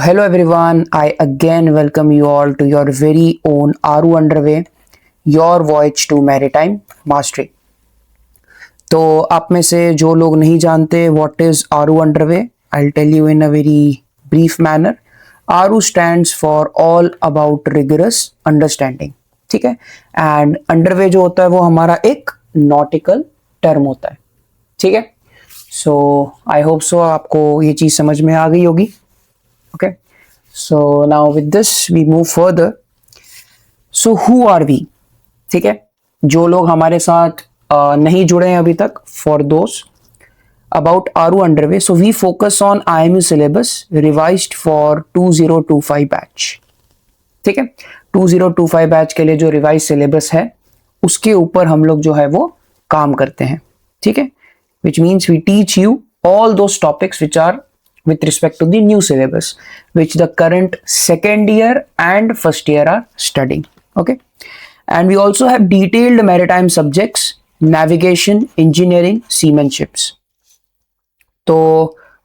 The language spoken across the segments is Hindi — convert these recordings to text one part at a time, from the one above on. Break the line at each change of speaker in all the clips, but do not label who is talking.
Hello everyone, I again welcome you all to your very own RU Underway, your voyage to maritime mastery. तो आप में से जो लोग नहीं जानते what is RU Underway, I'll tell you in a very brief manner. RU stands for all about rigorous understanding, ठीक है. एंड अंडरवे जो होता है वो हमारा एक नॉटिकल टर्म होता है, ठीक है. सो आई होप सो आपको ये चीज समझ में आ गई होगी. Okay, so now with this we move further. So who are we? ठीक है, जो लोग हमारे साथ नहीं जुड़े हैं अभी तक, for those about RU Underway. So we focus on IMU syllabus revised for 2025 batch. ठीक है, 2025 बैच के लिए जो रिवाइज सिलेबस है उसके ऊपर हम लोग जो है वो काम करते हैं, ठीक है. Which means we teach you all those topics which are with respect to the new syllabus which the current second year and first year are studying. Okay, and we also have detailed maritime subjects, navigation, engineering, seamanships. तो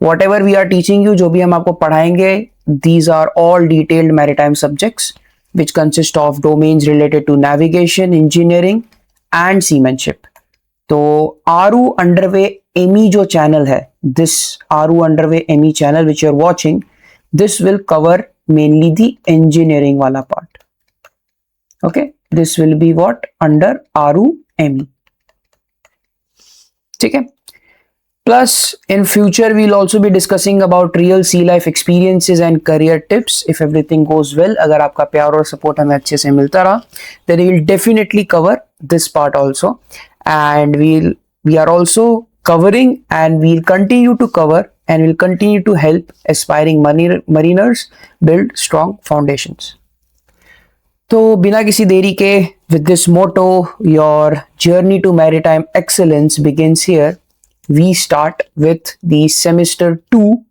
whatever we are teaching you, जो भी हम आपको पढ़ाएंगे, these are all detailed maritime subjects which consist of domains related to navigation, engineering and seamanship. तो RU Underway ME जो चैनल है, this RU Underway ME channel which you are watching, this will cover mainly the engineering वाला part. Okay, this will be what under RU ME. ठीक है. Plus in future we'll also be discussing about real sea life experiences and career tips if everything goes well. अगर आपका प्यार और सपोर्ट हमें अच्छे से मिलता रहा, then we will definitely cover this part also. And we are also covering and we'll continue to cover and we'll continue to help aspiring mariners build strong foundations. तो बिना किसी देरी के, with this motto, your journey to maritime excellence begins here. We start with the semester 2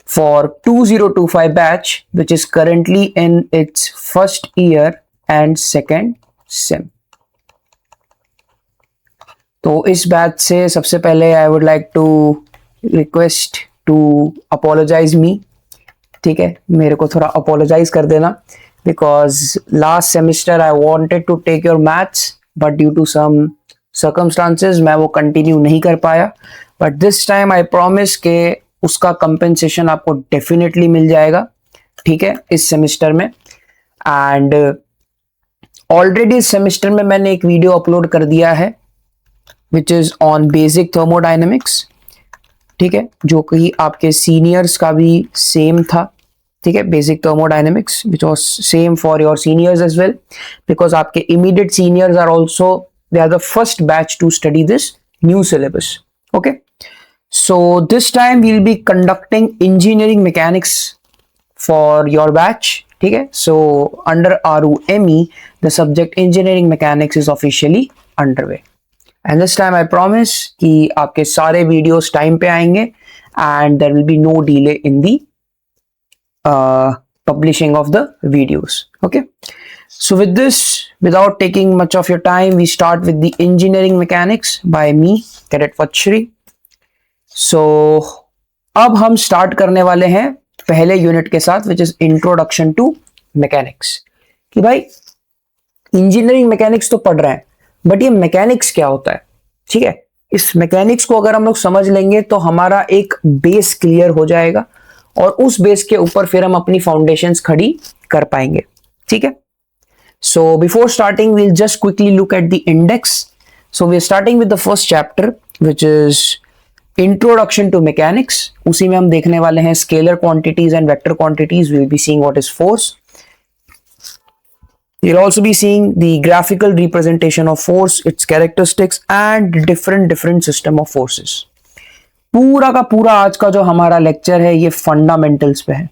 for 2025 batch, which is currently in its first year and second sem. तो इस बैच से सबसे पहले I would like to request to apologize me, ठीक है. मेरे को थोड़ा अपोलोजाइज कर देना because last semester I wanted to take your maths but due to some circumstances मैं वो कंटिन्यू नहीं कर पाया. But this time I promise के उसका कंपेंसेशन आपको डेफिनेटली मिल जाएगा, ठीक है, इस सेमिस्टर में. एंड ऑलरेडी इस सेमिस्टर में मैंने एक वीडियो अपलोड कर दिया है which is on basic thermodynamics, ठीक है, जो कि आपके सीनियर्स का भी सेम था, ठीक है. Basic thermodynamics which was same for your seniors as well because आपके immediate seniors are also, they are the first batch to study this new syllabus. Okay, so this time we'll be conducting engineering mechanics for your batch, ठीक है. So under RU ME the subject engineering mechanics is officially underway. And this time I promise कि आपके सारे videos time पे आएंगे and there will be no delay in the publishing of the videos. Okay, so with this, without taking much of your time, we start with the engineering mechanics by me, Cadet Vachri. So अब हम start करने वाले हैं पहले unit के साथ which is introduction to mechanics. कि भाई engineering mechanics तो पढ़ रहे हैं बट ये मैकेनिक्स क्या होता है, ठीक है. इस मैकेनिक्स को अगर हम लोग समझ लेंगे तो हमारा एक बेस क्लियर हो जाएगा और उस बेस के ऊपर फिर हम अपनी फाउंडेशंस खड़ी कर पाएंगे, ठीक है. So before starting we'll just quickly look at the index. So we are starting with the first chapter which is introduction to mechanics. उसी में हम देखने वाले हैं scalar quantities and vector quantities. We will be seeing what is force. You'll also be seeing the graphical representation of force, its characteristics and different system of forces. पूरा का पूरा आज का जो हमारा लेक्चर है ये फंडामेंटल्स पे है,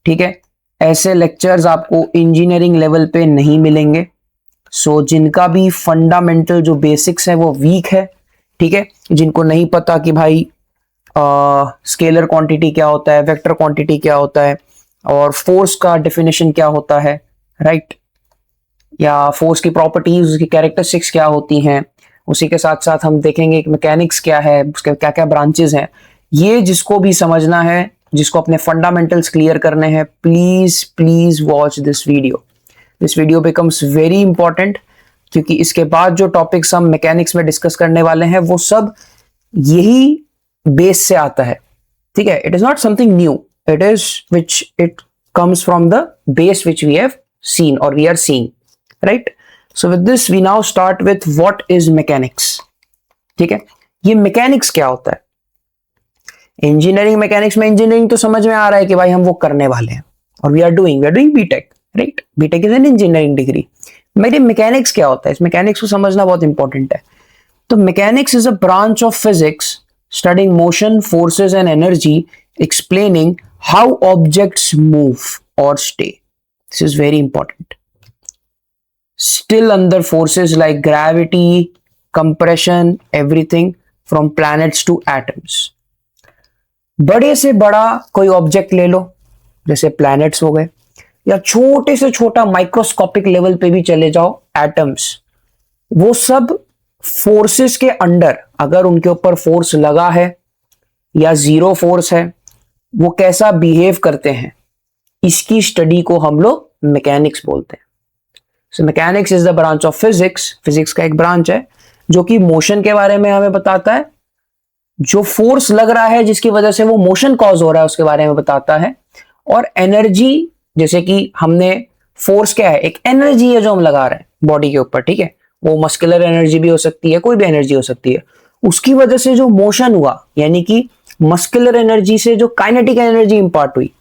ठीक है. ऐसे लेक्चर्स आपको इंजीनियरिंग लेवल पे नहीं मिलेंगे. सो जिनका भी फंडामेंटल जो बेसिक्स है वो वीक है, ठीक है. जिनको नहीं पता कि भाई स्केलर क्वांटिटी क्या होता है, वेक्टर क्वांटिटी क्या होता है और फोर्स का डेफिनेशन क्या होता है, राइट, या फोर्स की प्रॉपर्टीज, उसकी कैरेक्टरिस्टिक्स क्या होती हैं, उसी के साथ साथ हम देखेंगे कि मैकेनिक्स क्या है, उसके क्या क्या ब्रांचेस हैं. ये जिसको भी समझना है जिसको अपने फंडामेंटल्स क्लियर करने हैं, please please watch this video. This video becomes very important, क्योंकि इसके बाद जो टॉपिक्स हम मैकेनिक्स में डिस्कस करने वाले हैं वो सब यही बेस से आता है. ठीक है, it is not something new, it is which it comes from the base which we have seen or we are seeing, right? So with this we now start with what is mechanics. ठीक है, ये मैकेनिक्स क्या होता है? इंजीनियरिंग मैकेनिक्स में इंजीनियरिंग तो समझ में आ रहा है कि भाई हम वो करने वाले हैं और we are doing BTech, right? BTech is an engineering degree. मेरे मैकेनिक्स क्या होता है? इस मैकेनिक्स को समझना बहुत इंपॉर्टेंट है. तो mechanics is a branch of physics studying motion, forces and energy, explaining how objects move or stay. This is very important. Still under forces like gravity, compression, everything from planets to atoms. बड़े से बड़ा कोई ऑब्जेक्ट ले लो, जैसे प्लैनेट्स हो गए, या छोटे से छोटा माइक्रोस्कोपिक लेवल पे भी चले जाओ, एटम्स. वो सब फोर्सेस के अंडर, अगर उनके ऊपर फोर्स लगा है या जीरो फोर्स है, वो कैसा बिहेव करते हैं, इसकी स्टडी को हम लोग मैकेनिक्स बोलते हैं. So mechanics is the branch of physics. Physics का एक ब्रांच है जो कि मोशन के बारे में हमें बताता है, जो फोर्स लग रहा है जिसकी वजह से वो मोशन कॉज हो रहा है उसके बारे में बताता है, और एनर्जी, जैसे कि हमने फोर्स क्या है, एक एनर्जी है जो हम लगा रहे हैं बॉडी के ऊपर. ठीक है, वो मस्कुलर एनर्जी भी हो सकती है, कोई भी एनर्जी हो सकती है, उसकी वजह से जो मोशन हुआ, यानी कि मस्कुलर एनर्जी से जो काइनेटिक एनर्जी इंपार्ट हुई,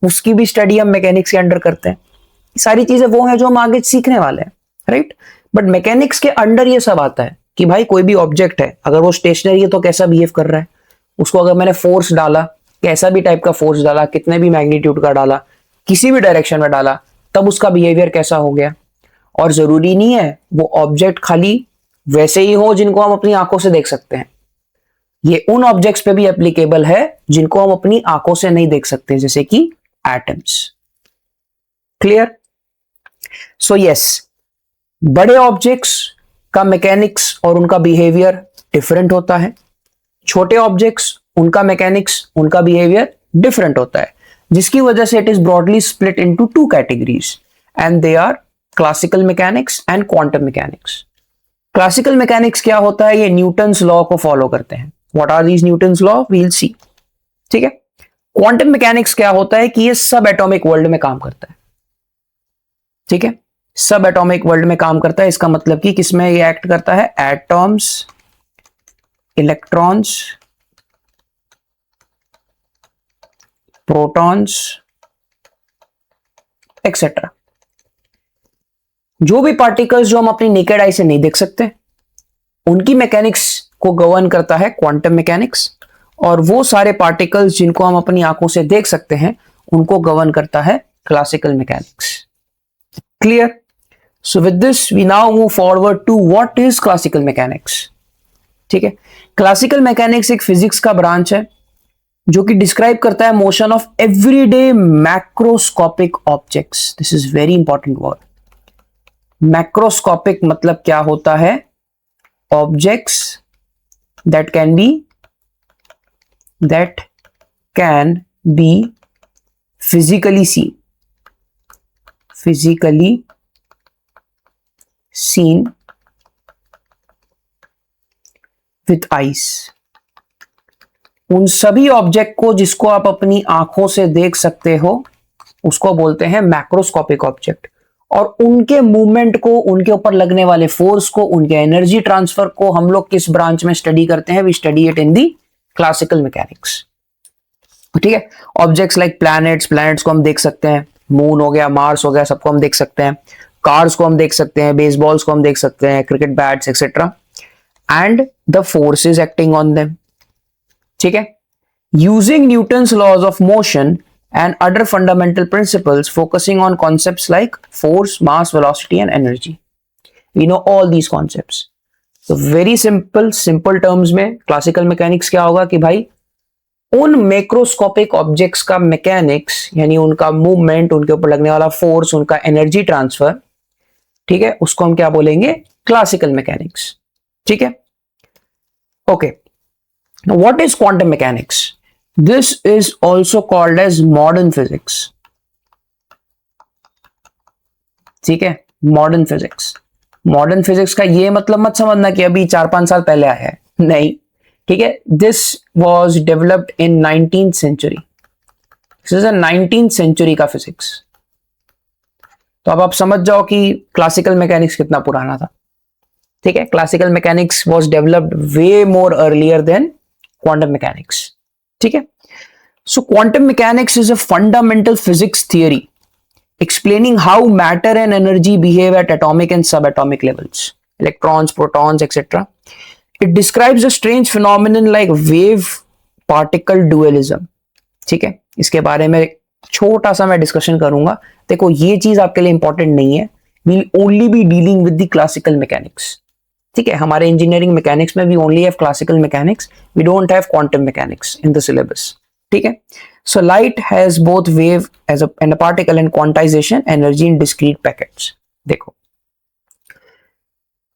उसकी भी स्टडी हम मैकेनिक्स के अंडर करते हैं. सारी चीजें वो हैं जो हम आगे सीखने वाले हैं, राइट? बट मैकेनिक्स के अंडर ये सब आता है कि भाई कोई भी ऑब्जेक्ट है, अगर वो स्टेशनरी है तो कैसा बिहेव कर रहा है, उसको अगर मैंने फोर्स डाला, कैसा भी टाइप का फोर्स डाला, कितने भी मैग्नीट्यूड का डाला, किसी भी डायरेक्शन में डाला, तब उसका बिहेवियर कैसा हो गया. और जरूरी नहीं है वो ऑब्जेक्ट खाली वैसे ही हो जिनको हम अपनी आंखों से देख सकते हैं, ये उन ऑब्जेक्ट्स पे भी एप्लीकेबल है जिनको हम अपनी आंखों से नहीं देख सकते, जैसे कि एटम्स. क्लियर? सो यस, बड़े ऑब्जेक्ट्स का मैकेनिक्स और उनका बिहेवियर डिफरेंट होता है, छोटे ऑब्जेक्ट्स, उनका मैकेनिक्स, उनका बिहेवियर डिफरेंट होता है, जिसकी वजह से it is broadly split into two categories, and they are classical mechanics and quantum mechanics. Classical mechanics क्या होता है? ये न्यूटन्स लॉ को फॉलो करते हैं. What are these Newton's law? We will see. ठीक है. क्वांटम मैकेनिक्स क्या होता है कि ये सब एटॉमिक वर्ल्ड में काम करता है. ठीक है, सब एटॉमिक वर्ल्ड में काम करता है. इसका मतलब कि किसमें ये एक्ट करता है? Atoms, electrons, protons etcetera. जो भी पार्टिकल्स जो हम अपनी नेकेड आई से नहीं देख सकते, उनकी मैकेनिक्स को गवर्न करता है क्वांटम मैकेनिक्स, और वो सारे पार्टिकल्स जिनको हम अपनी आंखों से देख सकते हैं उनको गवर्न करता है classical mechanics. Clear? So with this we now move forward to what is classical mechanics. ठीक है, क्लासिकल मैकेनिक्स एक फिजिक्स का ब्रांच है जो कि डिस्क्राइब करता है motion of everyday macroscopic objects. This is very important word. Macroscopic मतलब क्या होता है? Objects that can be physically seen with eyes. उन सभी ऑब्जेक्ट को जिसको आप अपनी आंखों से देख सकते हो उसको बोलते हैं मैक्रोस्कोपिक ऑब्जेक्ट, और उनके मूवमेंट को, उनके ऊपर लगने वाले फोर्स को, उनके एनर्जी ट्रांसफर को हम लोग किस ब्रांच में स्टडी करते हैं? We study it in the classical mechanics. ठीक है, ऑब्जेक्ट्स लाइक प्लैनेट्स को हम देख सकते हैं, मून हो गया, मार्स हो गया, सबको हम देख सकते हैं, कार्स को हम देख सकते हैं, बेसबॉल्स को हम देख सकते हैं, cricket bats etcetera, and the forces acting on them. ठीक है, using Newton's laws of motion and other fundamental principles focusing on concepts like force, mass, velocity and energy. We know all these concepts. So very simple terms में classical mechanics क्या होगा कि भाई उन मैक्रोस्कोपिक ऑब्जेक्ट्स का मैकेनिक्स, यानी उनका मूवमेंट, उनके ऊपर लगने वाला फोर्स, उनका एनर्जी ट्रांसफर, ठीक है, उसको हम क्या बोलेंगे? Classical mechanics. ठीक है, okay. What is quantum mechanics? This is also called as modern physics. ठीक है, मॉडर्न फिजिक्स। मॉडर्न फिजिक्स का ये मतलब मत समझना कि अभी 4-5 साल पहले आया है, नहीं। ठीक है, this was developed in 19th century. This is a 19th century का फिजिक्स। तो अब आप समझ जाओ कि क्लासिकल मैकेनिक्स कितना पुराना था। ठीक है, classical mechanics was developed way more earlier than quantum mechanics. ठीक है, so quantum mechanics is a fundamental physics theory explaining how matter and energy behave at atomic and subatomic levels, electrons, protons, etc. It describes a strange phenomenon like wave particle dualism. ठीक है, इसके बारे में छोटा सा मैं डिस्कशन करूंगा। देखो, ये चीज आपके लिए इंपॉर्टेंट नहीं है। We'll only be dealing with the classical mechanics. ठीक है, हमारे इंजीनियरिंग मैकेनिक्स में we only have classical mechanics. We don't have quantum mechanics in the syllabus. ठीक है, so light has both wave as and a particle and quantization energy in discrete packets. देखो,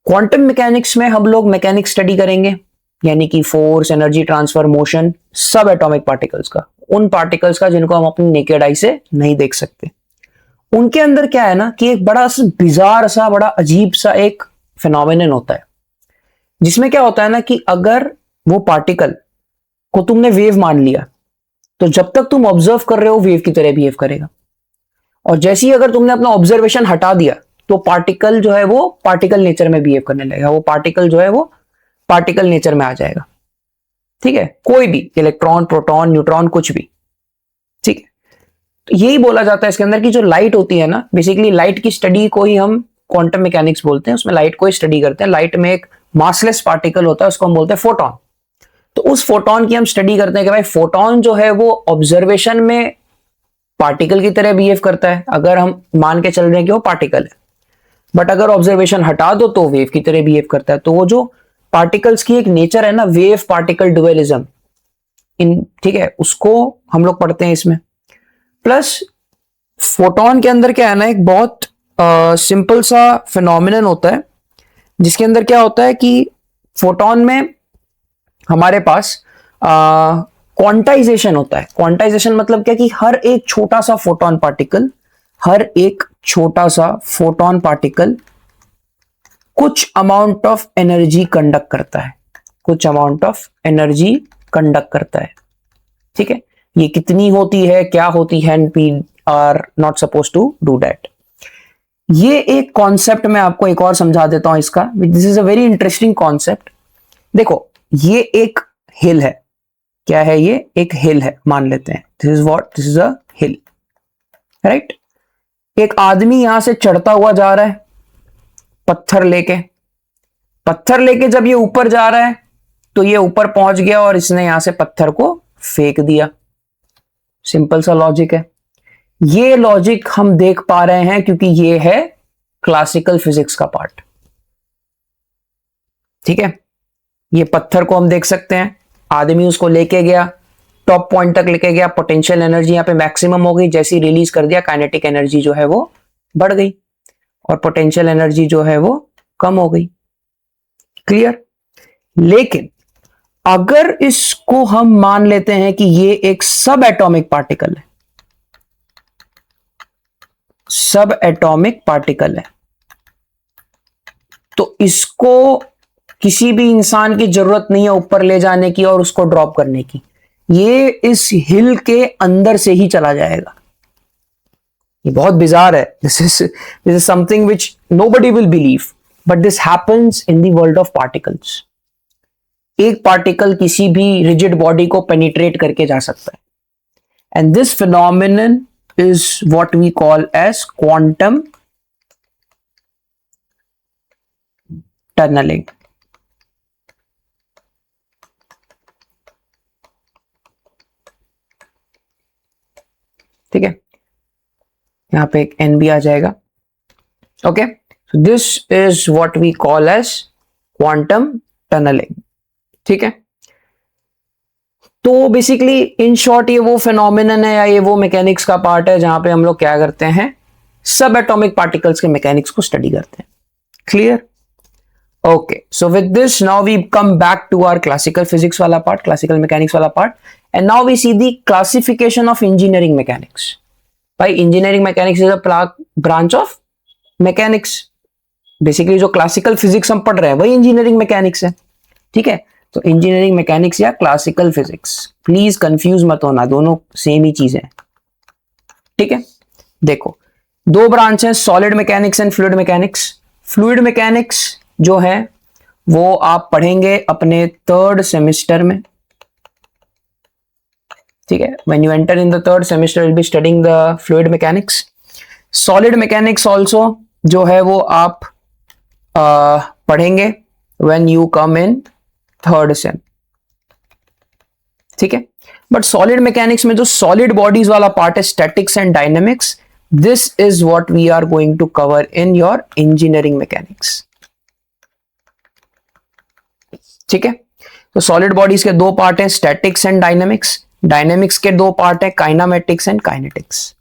क्वांटम मैकेनिक्स में हम लोग मैकेनिक्स स्टडी करेंगे, यानी कि फोर्स, एनर्जी ट्रांसफर, मोशन, सब एटॉमिक पार्टिकल्स का, उन पार्टिकल्स का जिनको हम अपनी नेकेड आई से नहीं देख सकते। उनके अंदर क्या है ना कि एक बड़ा बिजार सा, बड़ा अजीब सा एक फिनोमिनन होता है, जिसमें क्या होता है ना कि अगर वो पार्टिकल को तुमने वेव मान लिया तो जब तक तुम ऑब्जर्व कर रहे हो वेव की तरह बिहेव करेगा, और जैसे ही अगर तुमने अपना ऑब्जर्वेशन हटा दिया तो पार्टिकल जो है वो पार्टिकल नेचर में बिहेव करने लगेगा, वो पार्टिकल जो है वो पार्टिकल नेचर में आ जाएगा। ठीक है, कोई भी इलेक्ट्रॉन, प्रोटॉन, न्यूट्रॉन, कुछ भी। ठीक है, तो यही बोला जाता है इसके अंदर कि जो लाइट होती है ना, बेसिकली लाइट की स्टडी को ही हम क्वांटम मैकेनिक्स बोलते हैं। उसमें लाइट को ही स्टडी करते हैं। लाइट में एक मासलेस पार्टिकल होता है, उसको हम बोलते हैं फोटोन। तो उस फोटोन की हम स्टडी करते हैं कि भाई फोटोन जो है वो ऑब्जर्वेशन में पार्टिकल की तरह बिहेव करता है, अगर हम मान के चल रहे हैं कि वो पार्टिकल है, बट अगर ऑब्जर्वेशन हटा दो तो वेव की तरह बिहेव करता है। तो वो जो पार्टिकल्स की एक नेचर है ना, वेव पार्टिकल डुअलिज्म, इन, ठीक है, उसको हम लोग पढ़ते हैं इसमें। प्लस फोटोन के अंदर क्या है ना, एक बहुत सिंपल सा फिनोमिनन होता है, जिसके अंदर क्या होता है कि फोटोन में हमारे पास क्वांटाइजेशन होता है। क्वांटाइजेशन मतलब क्या कि हर एक छोटा सा फोटोन पार्टिकल, हर एक छोटा सा फोटोन पार्टिकल कुछ अमाउंट ऑफ एनर्जी कंडक्ट करता है, कुछ अमाउंट ऑफ एनर्जी कंडक्ट करता है। ठीक है, ये कितनी होती है, क्या होती है, we are not suppose to do that. ये एक कॉन्सेप्ट मैं आपको एक और समझा देता हूं इसका। This is a very interesting concept. देखो, ये एक हिल है। क्या है ये? एक हिल है, मान लेते हैं। This is what, this is a hill, right. एक आदमी यहां से चढ़ता हुआ जा रहा है पत्थर लेके। पत्थर लेके जब ये ऊपर जा रहा है तो ये ऊपर पहुंच गया और इसने यहां से पत्थर को फेंक दिया। सिंपल सा लॉजिक है। ये लॉजिक हम देख पा रहे हैं क्योंकि ये है क्लासिकल फिजिक्स का पार्ट। ठीक है, ये पत्थर को हम देख सकते हैं, आदमी उसको लेके गया, टॉप पॉइंट तक लेके गया, पोटेंशियल एनर्जी यहां पे मैक्सिमम हो गई, जैसी रिलीज कर दिया काइनेटिक एनर्जी जो है वो बढ़ गई और पोटेंशियल एनर्जी जो है वो कम हो गई। क्लियर? लेकिन अगर इसको हम मान लेते हैं कि ये एक सब एटॉमिक पार्टिकल है, सब एटॉमिक पार्टिकल है, तो इसको किसी भी इंसान की जरूरत नहीं है ऊपर ले जाने की और उसको ड्रॉप करने की। ये इस हिल के अंदर से ही चला जाएगा। ये बहुत बिजार है। This is something which nobody will believe, but this happens in the world of particles. एक पार्टिकल किसी भी रिजिड बॉडी को पेनिट्रेट करके जा सकता है, and this phenomenon is what we call as quantum tunneling. ठीक है, यहां पे एक एन भी आ जाएगा। Okay, so this is what we call as quantum tunneling. ठीक है, तो बेसिकली इन शॉर्ट ये वो फिनोमिनन है या ये वो मैकेनिक्स का पार्ट है जहां पे हम लोग क्या करते हैं, सब एटॉमिक पार्टिकल्स के मैकेनिक्स को स्टडी करते हैं। Clear? Okay, so with this, now we come back to our classical physics wala part, classical mechanics wala part, and now we see the classification of engineering mechanics. By engineering mechanics is a branch of mechanics. Basically जो क्लासिकल फिजिक्स हम पढ़ रहे हैं वही इंजीनियरिंग मैकेनिक्स है, ठीक है। तो इंजीनियरिंग मैकेनिक्स या क्लासिकल फिजिक्स, प्लीज कंफ्यूज मत होना, दोनों सेम ही चीजें हैं, ठीक है। देखो, दो ब्रांच है, solid mechanics and fluid mechanics. Fluid mechanics जो है वो आप पढ़ेंगे अपने 3rd सेमेस्टर में, ठीक है। When you enter in the 3rd semester will be studying the fluid mechanics. Solid mechanics also जो है वो आप पढ़ेंगे when you come in 3rd sem, ठीक है। बट सॉलिड मैकेनिक्स में जो सॉलिड बॉडीज वाला पार्ट है, statics and dynamics, this is what we are going to cover in your engineering mechanics, ठीक है। तो सॉलिड बॉडीज के दो पार्ट हैं, स्टैटिक्स एंड डायनेमिक्स। डायनेमिक्स के दो पार्ट है, काइनामेटिक्स एंड काइनेटिक्स,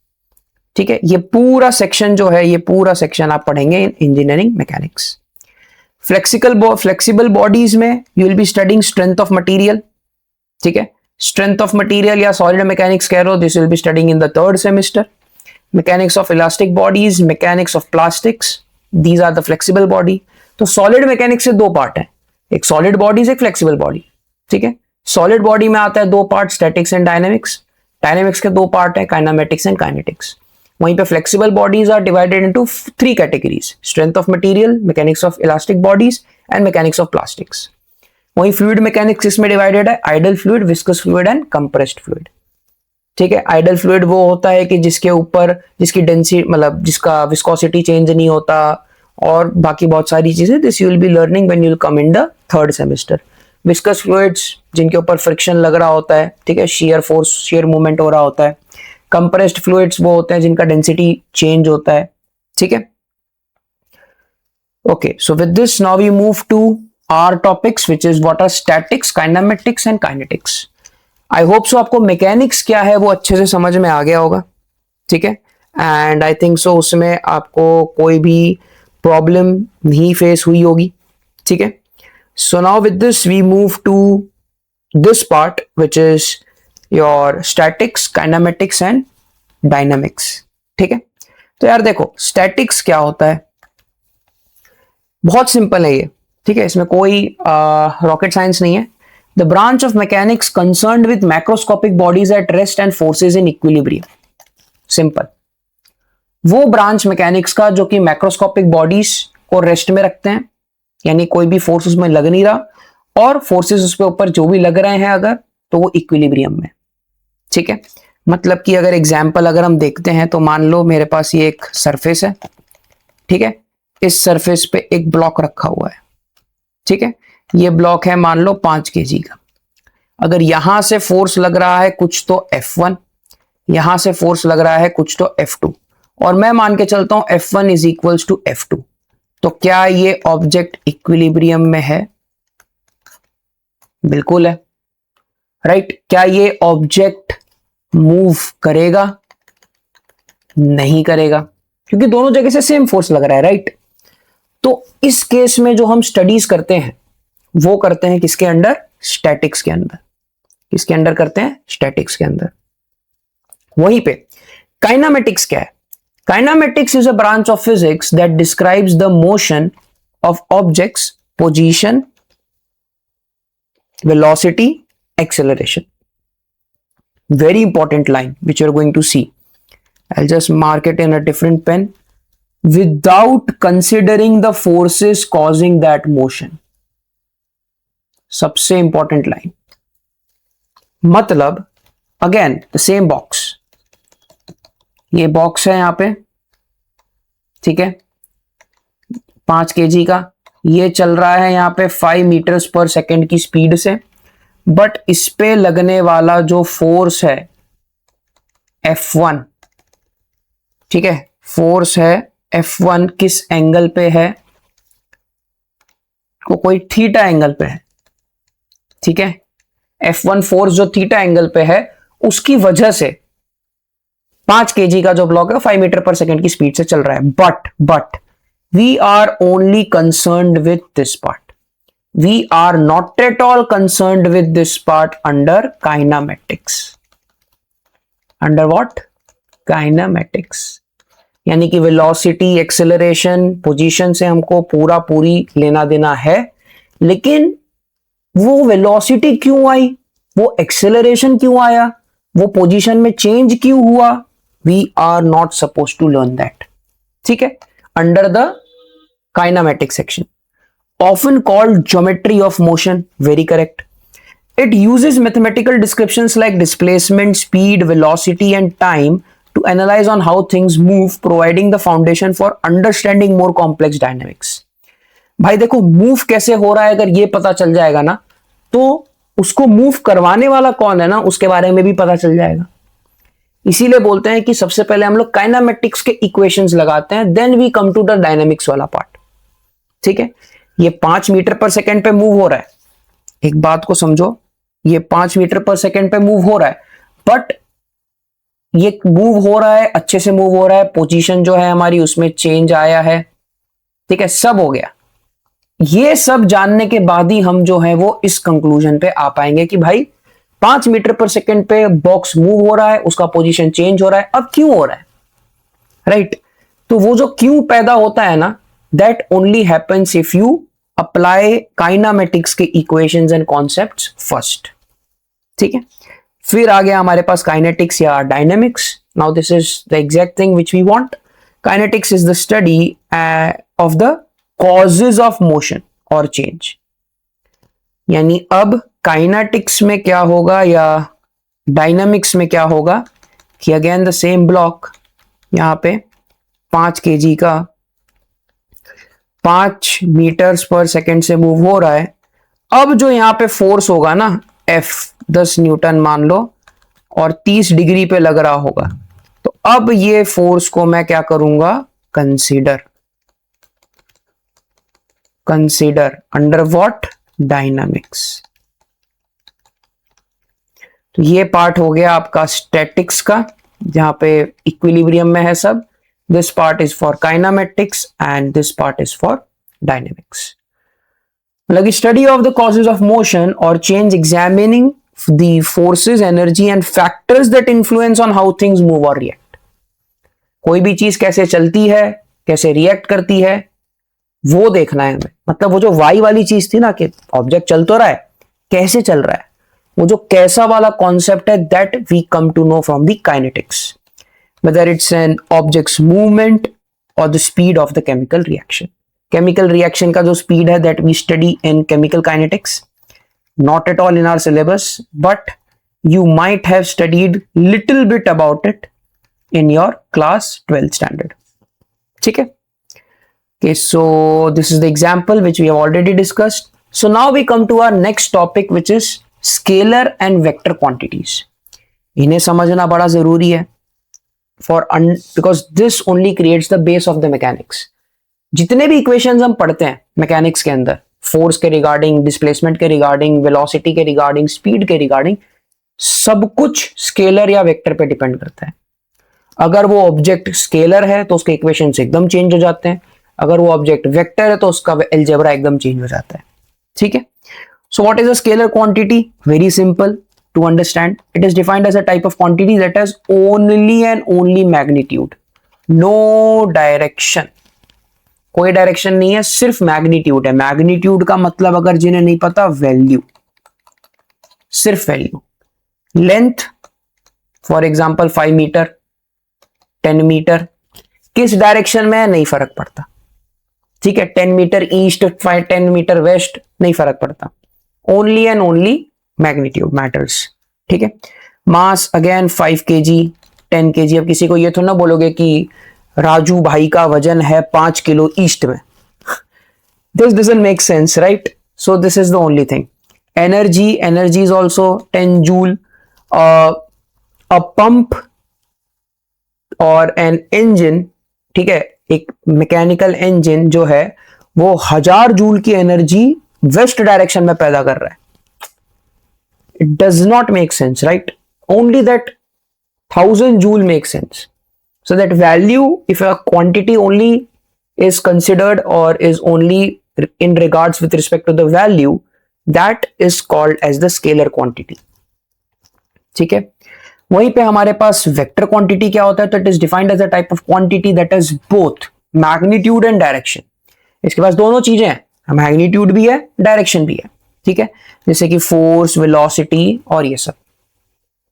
ठीक है। ये पूरा सेक्शन जो है, ये पूरा सेक्शन आप पढ़ेंगे in engineering mechanics. Flexible bodies में you will be studying strength of material, ठीक है। स्ट्रेंथ ऑफ मटेरियल या सॉलिड मैकेनिक्स कह रहे हो, this will be studying in the 3rd semester. Mechanics of elastic bodies, mechanics of plastics, these are the flexible body. तो सॉलिड मैकेनिक्स से दो पार्ट है, एक सॉलिड बॉडीज, एक फ्लेक्सिबल बॉडी, ठीक है। सॉलिड बॉडी में आता है दो part, statics and dynamics. Dynamics के दो पार्ट है, काइनामेटिक्स एंड काइनेटिक्स। वहीं पे flexible bodies are divided into 3 categories, strength of material, mechanics of elastic bodies and mechanics of plastics. वहीं फ्लूइड मैकेनिक्स इसमें डिवाइडेड है, ideal fluid, viscous fluid and compressed fluid, ठीक है। आइडल फ्लूइड वो होता है कि जिसके ऊपर जिसकी डेंसिटी, मतलब जिसका विस्कोसिटी चेंज नहीं होता, और बाकी बहुत सारी चीजें। This you will be learning when you will come in the 3rd semester. Viscous fluids जिनके ऊपर फ्रिक्शन लग रहा होता है, ठीक है, शियर फोर्स, शियर मूवमेंट हो रहा होता है। कंप्रेस्ड फ्लूइड्स वो होते हैं जिनका डेंसिटी चेंज होता है, ठीक है। Okay, so with this now we move to our topics which is what are statics, kinematics and kinetics. I hope so आपको मैकेनिक्स क्या है वो अच्छे से समझ में आ गया होगा, ठीक है। एंड आई थिंक सो उसमें आपको कोई भी प्रॉब्लम नहीं फेस हुई होगी, ठीक है। So now with this we move to this part which is your statics, kinematics and dynamics, ठीक है। तो यार देखो, स्टैटिक्स क्या होता है, बहुत सिंपल है ये, ठीक है। इसमें कोई रॉकेट साइंस नहीं है। The branch of mechanics concerned with macroscopic bodies at rest and forces in equilibrium. Simple, वो ब्रांच मैकेनिक्स का जो कि मैक्रोस्कोपिक बॉडीज को रेस्ट में रखते हैं, यानी कोई भी फोर्स उसमें लग नहीं रहा, और फोर्सेस उस पे ऊपर जो भी लग रहे हैं अगर, तो वो इक्विलिब्रियम में, ठीक है। मतलब कि अगर एग्जाम्पल अगर हम देखते हैं तो मान लो मेरे पास ये एक सरफेस है, ठीक है। इस सरफेस पे एक ब्लॉक रखा हुआ है, ठीक है। ये ब्लॉक है मान लो 5 kg का। अगर यहां से फोर्स लग रहा है कुछ तो F1, यहां से फोर्स लग रहा है कुछ तो F2, और मैं मान के चलता हूं F1 is equals to F2, तो क्या ये ऑब्जेक्ट इक्विलिब्रियम में है? बिल्कुल है, राइट। क्या ये ऑब्जेक्ट मूव करेगा? नहीं करेगा, क्योंकि दोनों जगह से सेम फोर्स लग रहा है, राइट। तो इस केस में जो हम स्टडीज करते हैं वो करते हैं किसके अंडर? स्टैटिक्स के अंदर। किसके अंडर करते हैं? स्टैटिक्स के अंदर। वहीं पे काइनामेटिक्स क्या है? Kinematics is a branch of physics that describes the motion of objects, position, velocity, acceleration. Very important line which you're going to see. I'll just mark it in a different pen. Without considering the forces causing that motion. सबसे important line. मतलब again the same box. ये बॉक्स है यहां पे, ठीक है, 5 kg का। ये चल रहा है यहां पे 5 मीटर्स पर सेकेंड की स्पीड से, बट इस पे लगने वाला जो फोर्स है F1, ठीक है, फोर्स है F1 किस एंगल पे है? वो कोई थीटा एंगल पे है, ठीक है। F1 फोर्स जो थीटा एंगल पे है उसकी वजह से 5 kg का जो ब्लॉक है 5 मीटर पर सेकेंड की स्पीड से चल रहा है। But we are only concerned with this part. We are not at all concerned with this part under kinematics. Under what? Kinematics. यानी कि वेलोसिटी, एक्सेलरेशन, पोजीशन से हमको पूरी लेना देना है, लेकिन वो वेलोसिटी क्यों आई, वो एक्सेलरेशन क्यों आया, वो पोजीशन में चेंज क्यों हुआ, we are not suppose to learn that. ठीक है, under the kinematic section. Often called geometry of motion, very correct. It uses mathematical descriptions like displacement, speed, velocity and time to analyze on how things move, providing the foundation for understanding more complex dynamics. भाई देखो मूव कैसे हो रहा है, अगर ये पता चल जाएगा ना, तो उसको मूव करवाने वाला कौन है ना, उसके बारे में भी पता चल जाएगा. इसीलिए बोलते हैं कि सबसे पहले हम लोग काइनेमेटिक्स के इक्वेशंस लगाते हैं, then we come to the dynamics वाला पार्ट. ठीक है, ये 5 मीटर पर सेकंड पे मूव हो रहा है. एक बात को समझो, ये 5 मीटर पर सेकंड पे मूव हो रहा है, बट ये मूव हो रहा है, अच्छे से मूव हो रहा है, पोजीशन जो है हमारी उसमें चेंज आया है. ठीक है, सब हो गया. ये सब जानने के बाद ही हम जो है वो इस कंक्लूजन पे आ पाएंगे कि भाई 5 मीटर पर सेकंड पे बॉक्स मूव हो रहा है, उसका पोजीशन चेंज हो रहा है. अब क्यों हो रहा है, राइट? तो वो जो क्यों पैदा होता है ना, that only happens if you apply kinematics के equations and concepts first. ठीक है, फिर आ गया हमारे पास kinetics या dynamics. Now this is the exact thing which we want. Kinetics is the study of the causes of motion or change. यानी अब kinetics में क्या होगा या dynamics में क्या होगा कि again the same block, यहां पे 5 kg का 5 मीटर्स पर सेकेंड से मूव हो रहा है. अब जो यहां पे फोर्स होगा ना, F 10 न्यूटन मान लो, और 30 डिग्री पे लग रहा होगा, तो अब ये फोर्स को मैं क्या करूंगा, कंसीडर अंडर व्हाट, डायनामिक्स. तो ये पार्ट हो गया आपका स्टैटिक्स का, जहां पे इक्विलिब्रियम में है सब. This part is for kinematics and this part is for dynamics. Like study of the causes of motion or change, examining the forces, energy and factors that influence on how things move or react. कोई भी चीज कैसे चलती है, कैसे रिएक्ट करती है, वो देखना है हमें. मतलब वो जो वाई वाली चीज थी ना, कि ऑब्जेक्ट चल तो रहा है, कैसे चल रहा है, वो जो कैसा वाला कॉन्सेप्ट है, that we come to know from the kinetics. Whether it's an object's movement or the speed of the chemical reaction. Chemical reaction का जो speed है, that we study in chemical kinetics. Not at all in our syllabus, but you might have studied little bit about it in your class 12th standard. ठीक है? Okay, so this is the example which we have already discussed. So now we come to our next topic, which is scalar and vector quantities. इन्हें समझना बड़ा जरूरी है. Because this only creates the base of the mechanics. जितने भी इक्वेशंस हम पढ़ते हैं मैकेनिक्स के अंदर, फोर्स के रिगार्डिंग, डिस्प्लेसमेंट के रिगार्डिंग, वेलोसिटी के रिगार्डिंग, स्पीड के रिगार्डिंग, सब कुछ स्केलर या वेक्टर पे डिपेंड करता है. अगर वो ऑब्जेक्ट स्केलर है तो उसके इक्वेशंस एकदम चेंज हो जाते हैं, अगर वो ऑब्जेक्ट वेक्टर है तो उसका अलजेब्रा एकदम चेंज हो जाता है. ठीक है, सो what is a scalar quantity? Very simple to understand. It is defined as a type of quantity that has only and only magnitude, no direction. कोई डायरेक्शन नहीं है, सिर्फ मैग्नीट्यूड है. मैग्नीट्यूड का मतलब अगर जिन्हें नहीं पता, वैल्यू, सिर्फ value. Length for example 5 metre, 10 metre, किस डायरेक्शन में है नहीं फर्क पड़ता. ठीक है, 10 मीटर ईस्ट, 10 मीटर वेस्ट, नहीं फर्क पड़ता. Only and only magnitude matters. ठीक है, मास अगेन 5 kg, 10 kg. अब किसी को ये तो ना बोलोगे कि राजू भाई का वजन है 5 किलो ईस्ट में. This doesn't make sense, right? So this is the only thing. Energy is also 10 joule. A pump और एन इंजन, ठीक है, एक मैकेनिकल इंजन जो है वो 1000 जूल की एनर्जी वेस्ट डायरेक्शन में पैदा कर रहा है. It does not make sense, right? Only that 1000 joule makes sense. So that value, if a quantity only is considered or is only in regards with respect to the value, that is called as the scalar quantity. ठीक है, वहीं पे हमारे पास वेक्टर क्वांटिटी क्या होता है, तो it is defined as a type of quantity that is both magnitude and direction. इसके पास दोनों चीजें हैं, मैग्नीट्यूड भी है, डायरेक्शन भी है. ठीक है, जैसे कि फोर्स, वेलोसिटी और ये सब.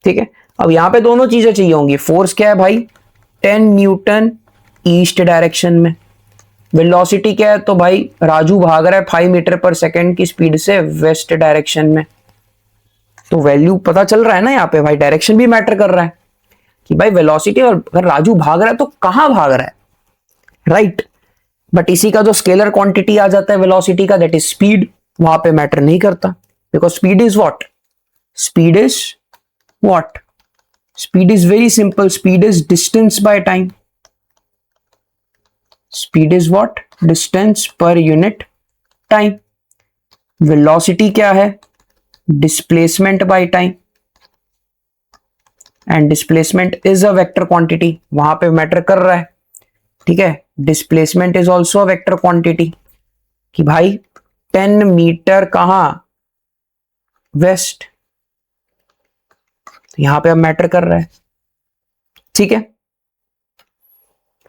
ठीक है, अब यहां पे दोनों चीजें चाहिए होंगी. फोर्स क्या है भाई, 10 न्यूटन ईस्ट डायरेक्शन में. वेलोसिटी क्या है, तो भाई राजू भाग रहा है 5 मीटर पर सेकेंड की स्पीड से वेस्ट डायरेक्शन में. तो वैल्यू पता चल रहा है ना यहाँ पे भाई, डायरेक्शन भी मैटर कर रहा है कि भाई वेलोसिटी, और अगर राजू भाग रहा है तो कहां भाग रहा है, राइट. बट इसी का जो स्केलर क्वांटिटी आ जाता है वेलोसिटी का, दैट इज स्पीड, वहां पे मैटर नहीं करता. Because speed is what, speed is what, speed is very simple, speed is distance by time. Speed is what, distance per unit time. Velocity क्या है, displacement by time, and displacement is a vector quantity, वहां पे मैटर कर रहा है. ठीक है, displacement is also a vector quantity कि भाई 10 मीटर कहां, वेस्ट, यहां पे अब मैटर कर रहा है. ठीक है,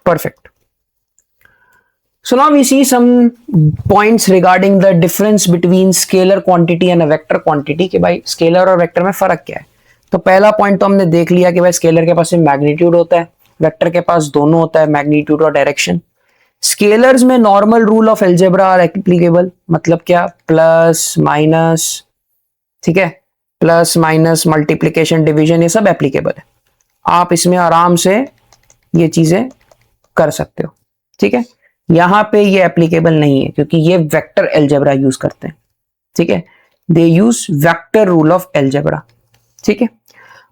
perfect. So now we see some points regarding the difference between scalar quantity and a vector quantity कि भाई स्केलर और वेक्टर में फर्क क्या है. तो पहला पॉइंट तो हमने देख लिया कि भाई स्केलर के पास मैग्नीट्यूड होता है, वेक्टर के पास दोनों होता है, मैग्नीट्यूड और डायरेक्शन. स्केलर्स में normal rule of algebra are applicable. मतलब क्या, प्लस माइनस, ठीक है, प्लस माइनस, मल्टीप्लीकेशन, डिवीजन, ये सब एप्लीकेबल है. आप इसमें आराम से ये चीजें कर सकते हो. ठीक है, यहां पे ये एप्लीकेबल नहीं है क्योंकि ये वेक्टर एल्जेब्रा यूज करते हैं. ठीक है, they use vector rule of algebra. ठीक है,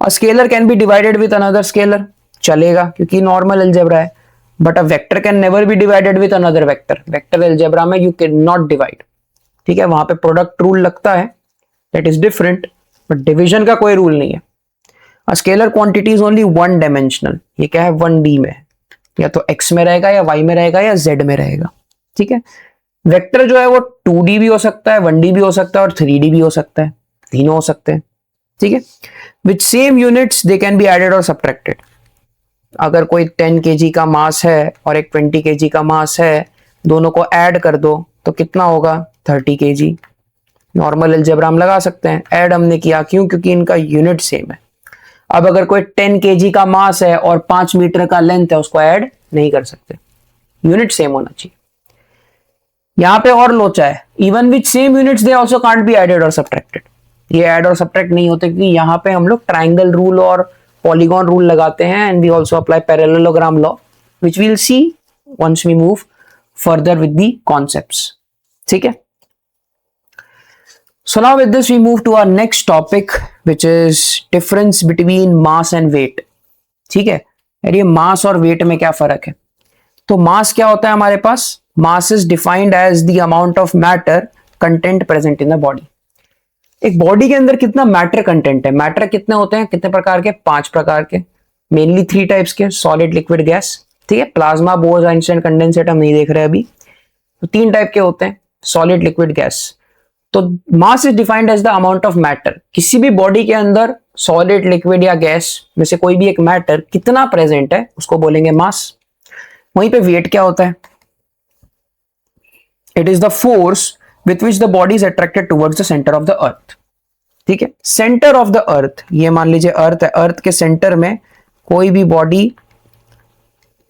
और scalar can be divided with another scalar, चलेगा क्योंकि नॉर्मल एल्जेब्रा है. But a vector can never be divided with another vector. Vector algebra में यू कैन नॉट डिवाइड. ठीक है, वहां पे प्रोडक्ट रूल लगता है, that is different, but division का कोई रूल नहीं है. A scalar quantity is only one dimensional. ये क्या है, 1D में है, या तो x में रहेगा या y में रहेगा या z में रहेगा. ठीक है, वेक्टर जो है वो 2D भी हो सकता है, 1D भी हो सकता है और 3D भी हो सकता है, तीनों हो सकते हैं. ठीक है, with same units they can be added और सब्ट्रैक्टेड. अगर कोई 10 kg का मास है और एक 20 kg का मास है, दोनों को ऐड कर दो तो कितना होगा, 30 kg. नॉर्मल अलजेब्रा हम लगा सकते हैं. ऐड हमने किया क्यों, क्योंकि इनका यूनिट सेम है. अब अगर कोई 10 kg का मास है और 5 मीटर का लेंथ है, उसको ऐड नहीं कर सकते, यूनिट सेम होना चाहिए. यहां पे और लोचा है, even with same units they also can't be added और सब्ट्रैक्टेड. ये ऐड और सब्ट्रैक्ट नहीं होते क्योंकि यहां पे हम लोग ट्राइंगल रूल और पॉलीगॉन रूल लगाते हैं, and we also apply parallelogram law which we will see once we move further with the concepts. ठीक है, so now with this we move to our next topic which is difference between mass and weight. ठीक है, यार ये मास और वेट में क्या फर्क है. तो मास क्या होता है हमारे पास, mass is defined as the amount of matter content present in the body. एक बॉडी के अंदर कितना मैटर कंटेंट है. मैटर कितने होते हैं, कितने प्रकार के, 5 प्रकार के, मेनली 3 टाइप्स के, सॉलिड, लिक्विड, गैस. ठीक है, प्लाज्मा, बोर्स, आइंस्टाइन, कंडेंसेट हम नहीं देख रहे अभी. तो 3 टाइप के होते हैं, सॉलिड, लिक्विड, गैस. तो mass is defined as the amount of matter. किसी भी बॉडी के अंदर सॉलिड, लिक्विड या गैस में से कोई भी एक मैटर कितना प्रेजेंट है उसको बोलेंगे मास. वहीं पे वेट क्या होता है, it is the force with which the body is attracted towards the centre of the earth. ठीक है, सेंटर ऑफ द अर्थ, ये मान लीजिए अर्थ है, अर्थ के सेंटर में कोई भी बॉडी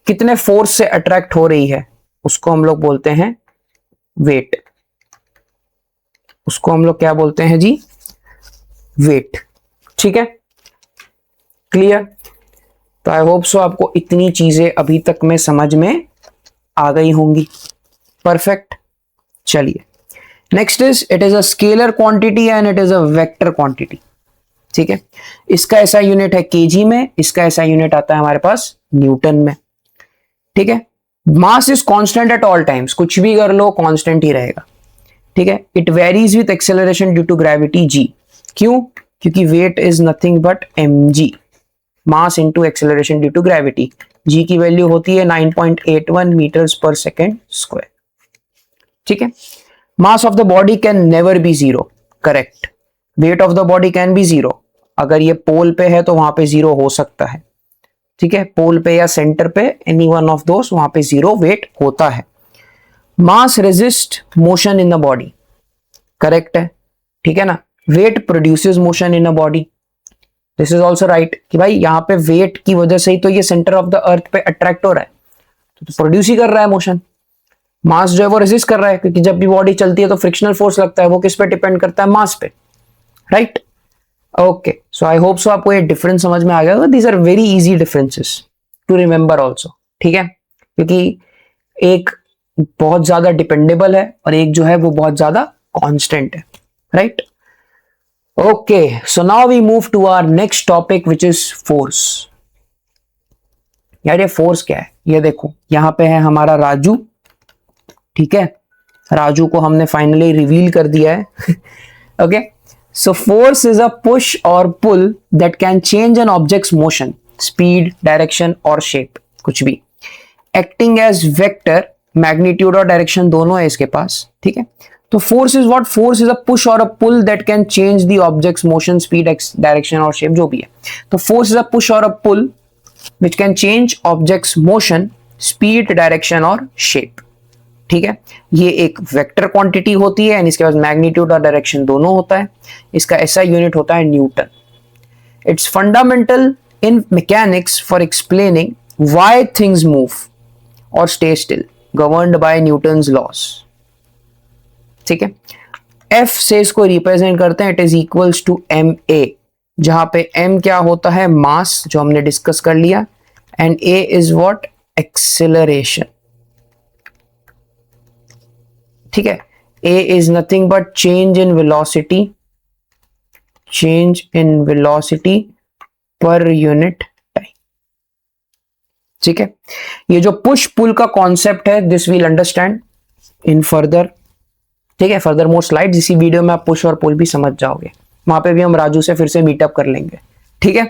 कितने फोर्स से अट्रैक्ट हो रही है उसको हम लोग बोलते हैं वेट. उसको हम लोग क्या बोलते हैं जी, वेट. ठीक है, क्लियर. तो आई होप सो आपको इतनी चीजें अभी तक में समझ में आ गई होंगी. परफेक्ट. चलिए, next is it is a scalar quantity and it is a vector quantity. ठीक है, इसका ऐसा यूनिट है केजी में, इसका ऐसा यूनिट आता है हमारे पास न्यूटन में. ठीक है, mass is constant at all times, कुछ भी कर लो कांस्टेंट ही रहेगा. ठीक है, it varies with acceleration due to gravity g. क्यों, क्योंकि weight is nothing but mg, mass into acceleration due to gravity. G की वैल्यू होती है 9.81 मीटर्स पर सेकेंड स्क्वायर। ठीक है, mass of the body can never B zero, correct. Weight of the body can be zero, अगर ये पोल पे है तो वहां पे जीरो हो सकता है। ठीक है, पोल पे या सेंटर पे, एनी वन ऑफ दोस, वहां पे जीरो वेट होता है। Mass resist motion in the body, correct है। ठीक है ना, weight produces motion in a body, this is also right कि भाई यहां पे वेट की वजह से ही तो ये सेंटर ऑफ द अर्थ पे अट्रैक्ट हो रहा है, तो प्रोड्यूस ही कर रहा है मोशन। मास जो है वो रेजिस्ट कर रहा है, क्योंकि जब भी बॉडी चलती है तो फ्रिक्शनल फोर्स लगता है, वो किस पे डिपेंड करता है, मास पे, right. Okay, so I hope so आपको ये डिफरेंस समझ में आ गया। These are very easy differences to remember also, ठीक है, क्योंकि एक बहुत ज्यादा डिपेंडेबल है और एक जो है वो बहुत ज्यादा कांस्टेंट है, right. Okay, so now we move to our next topic which is force. यार ये फोर्स क्या है, ये देखो यहां पे है हमारा राजू, ठीक है, राजू को हमने फाइनली रिवील कर दिया है। Okay, so force is a push और pull that can change an object's motion, speed, direction और शेप, कुछ भी, एक्टिंग एज वेक्टर, मैग्नीट्यूड और डायरेक्शन दोनों है इसके पास। ठीक है, तो force is what, force is a push और a pull that can change the object's motion, speed, direction और शेप, जो भी है। तो फोर्स इज अ पुश और a pull which can change objects motion, speed, direction और शेप। ठीक है, ये एक वेक्टर क्वांटिटी होती है एंड इसके पास मैग्नीट्यूड और डायरेक्शन दोनों होता है। इसका ऐसा यूनिट होता है Newton. It's fundamental in mechanics for explaining why things move और stay still, governed by Newton's laws. ठीक है, F से इसको रिप्रेजेंट करते हैं, it is equals to M A, जहां पे m क्या होता है, मास, जो हमने डिस्कस कर लिया, and a is what, acceleration. ठीक है, a is nothing but change in velocity, change in velocity per unit time. ठीक है, ये जो पुश पुल का कॉन्सेप्ट है, this will understand in further. ठीक है, फर्दर मोर स्लाइड्स, इसी वीडियो में आप पुश और पुल भी समझ जाओगे, वहां पे भी हम राजू से फिर से मीटअप कर लेंगे। ठीक है,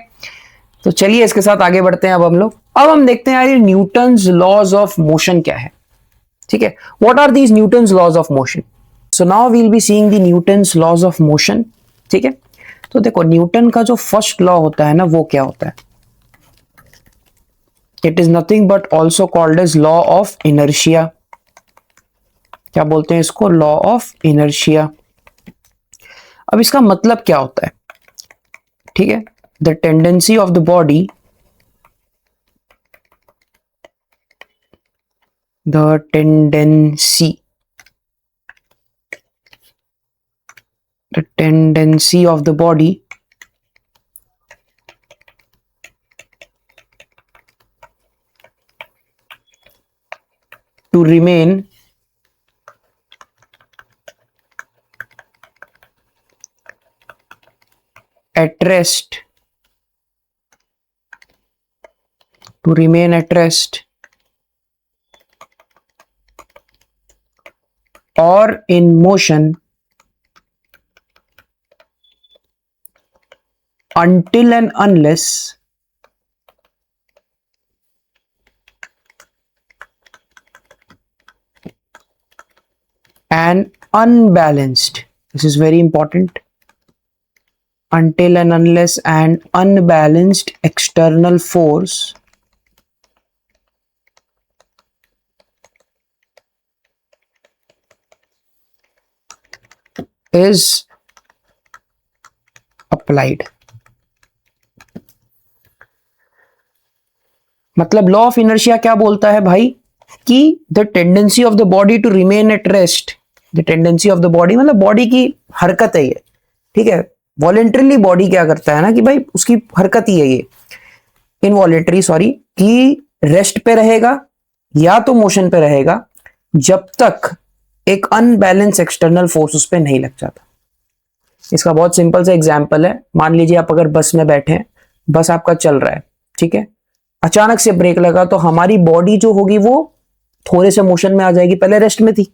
तो चलिए इसके साथ आगे बढ़ते हैं। अब हम देखते हैं यार ये न्यूटन्स लॉज ऑफ मोशन क्या है। ठीक है, what are these Newton's laws of motion? So now we will be seeing the Newton's laws of motion. ठीक है, तो देखो न्यूटन का जो फर्स्ट लॉ होता है ना, वो क्या होता है, it is nothing but also called as law of inertia. क्या बोलते हैं इसको, लॉ ऑफ इनर्शिया। अब इसका मतलब क्या होता है, ठीक है, the tendency of the body, the tendency of the body to remain at rest, to remain at rest or in motion until and unless and unbalanced, this is very important, until and unless an unbalanced external force is applied। मतलब लॉ ऑफ इनर्शिया क्या बोलता है भाई, कि the tendency of the body to remain at rest, the tendency of the body मतलब बॉडी की हरकत है ये। ठीक है, वॉलेंटरीली बॉडी क्या करता है ना, कि भाई उसकी हरकत ही है ये, इनवॉलेंटरी सॉरी, कि रेस्ट पे रहेगा या तो मोशन पे रहेगा जब तक एक अनबैलेंस एक्सटर्नल फोर्स उस पर नहीं लग जाता। इसका बहुत सिंपल सा एग्जांपल है, मान लीजिए आप अगर बस में बैठे हैं, बस आपका चल रहा है, ठीक है, अचानक से ब्रेक लगा तो हमारी बॉडी जो होगी वो थोड़े से मोशन में आ जाएगी, पहले रेस्ट में थी,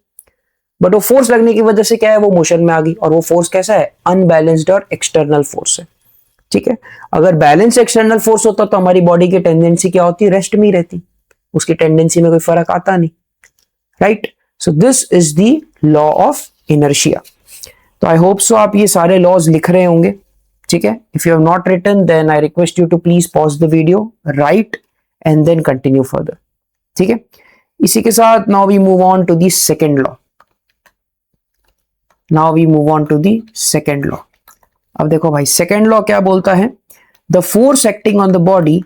बट वो फोर्स लगने की वजह से क्या है, वो मोशन में आ गई, और वो फोर्स कैसा है, अनबैलेंस्ड और एक्सटर्नल फोर्स है। ठीक है, अगर बैलेंस एक्सटर्नल फोर्स होता तो हमारी बॉडी की टेंडेंसी क्या होती, रेस्ट में ही रहती, उसकी टेंडेंसी में कोई फर्क आता नहीं, right. So this is the law of inertia. तो आई होप सो आप ये सारे लॉज लिख रहे होंगे, ठीक है। If you have not written then I request you to please pause the video, right and then continue further, ठीक है। इसी के साथ now we move on to the second law. Now we move on to the second law. अब देखो भाई, सेकेंड लॉ क्या बोलता है, the force acting on the body,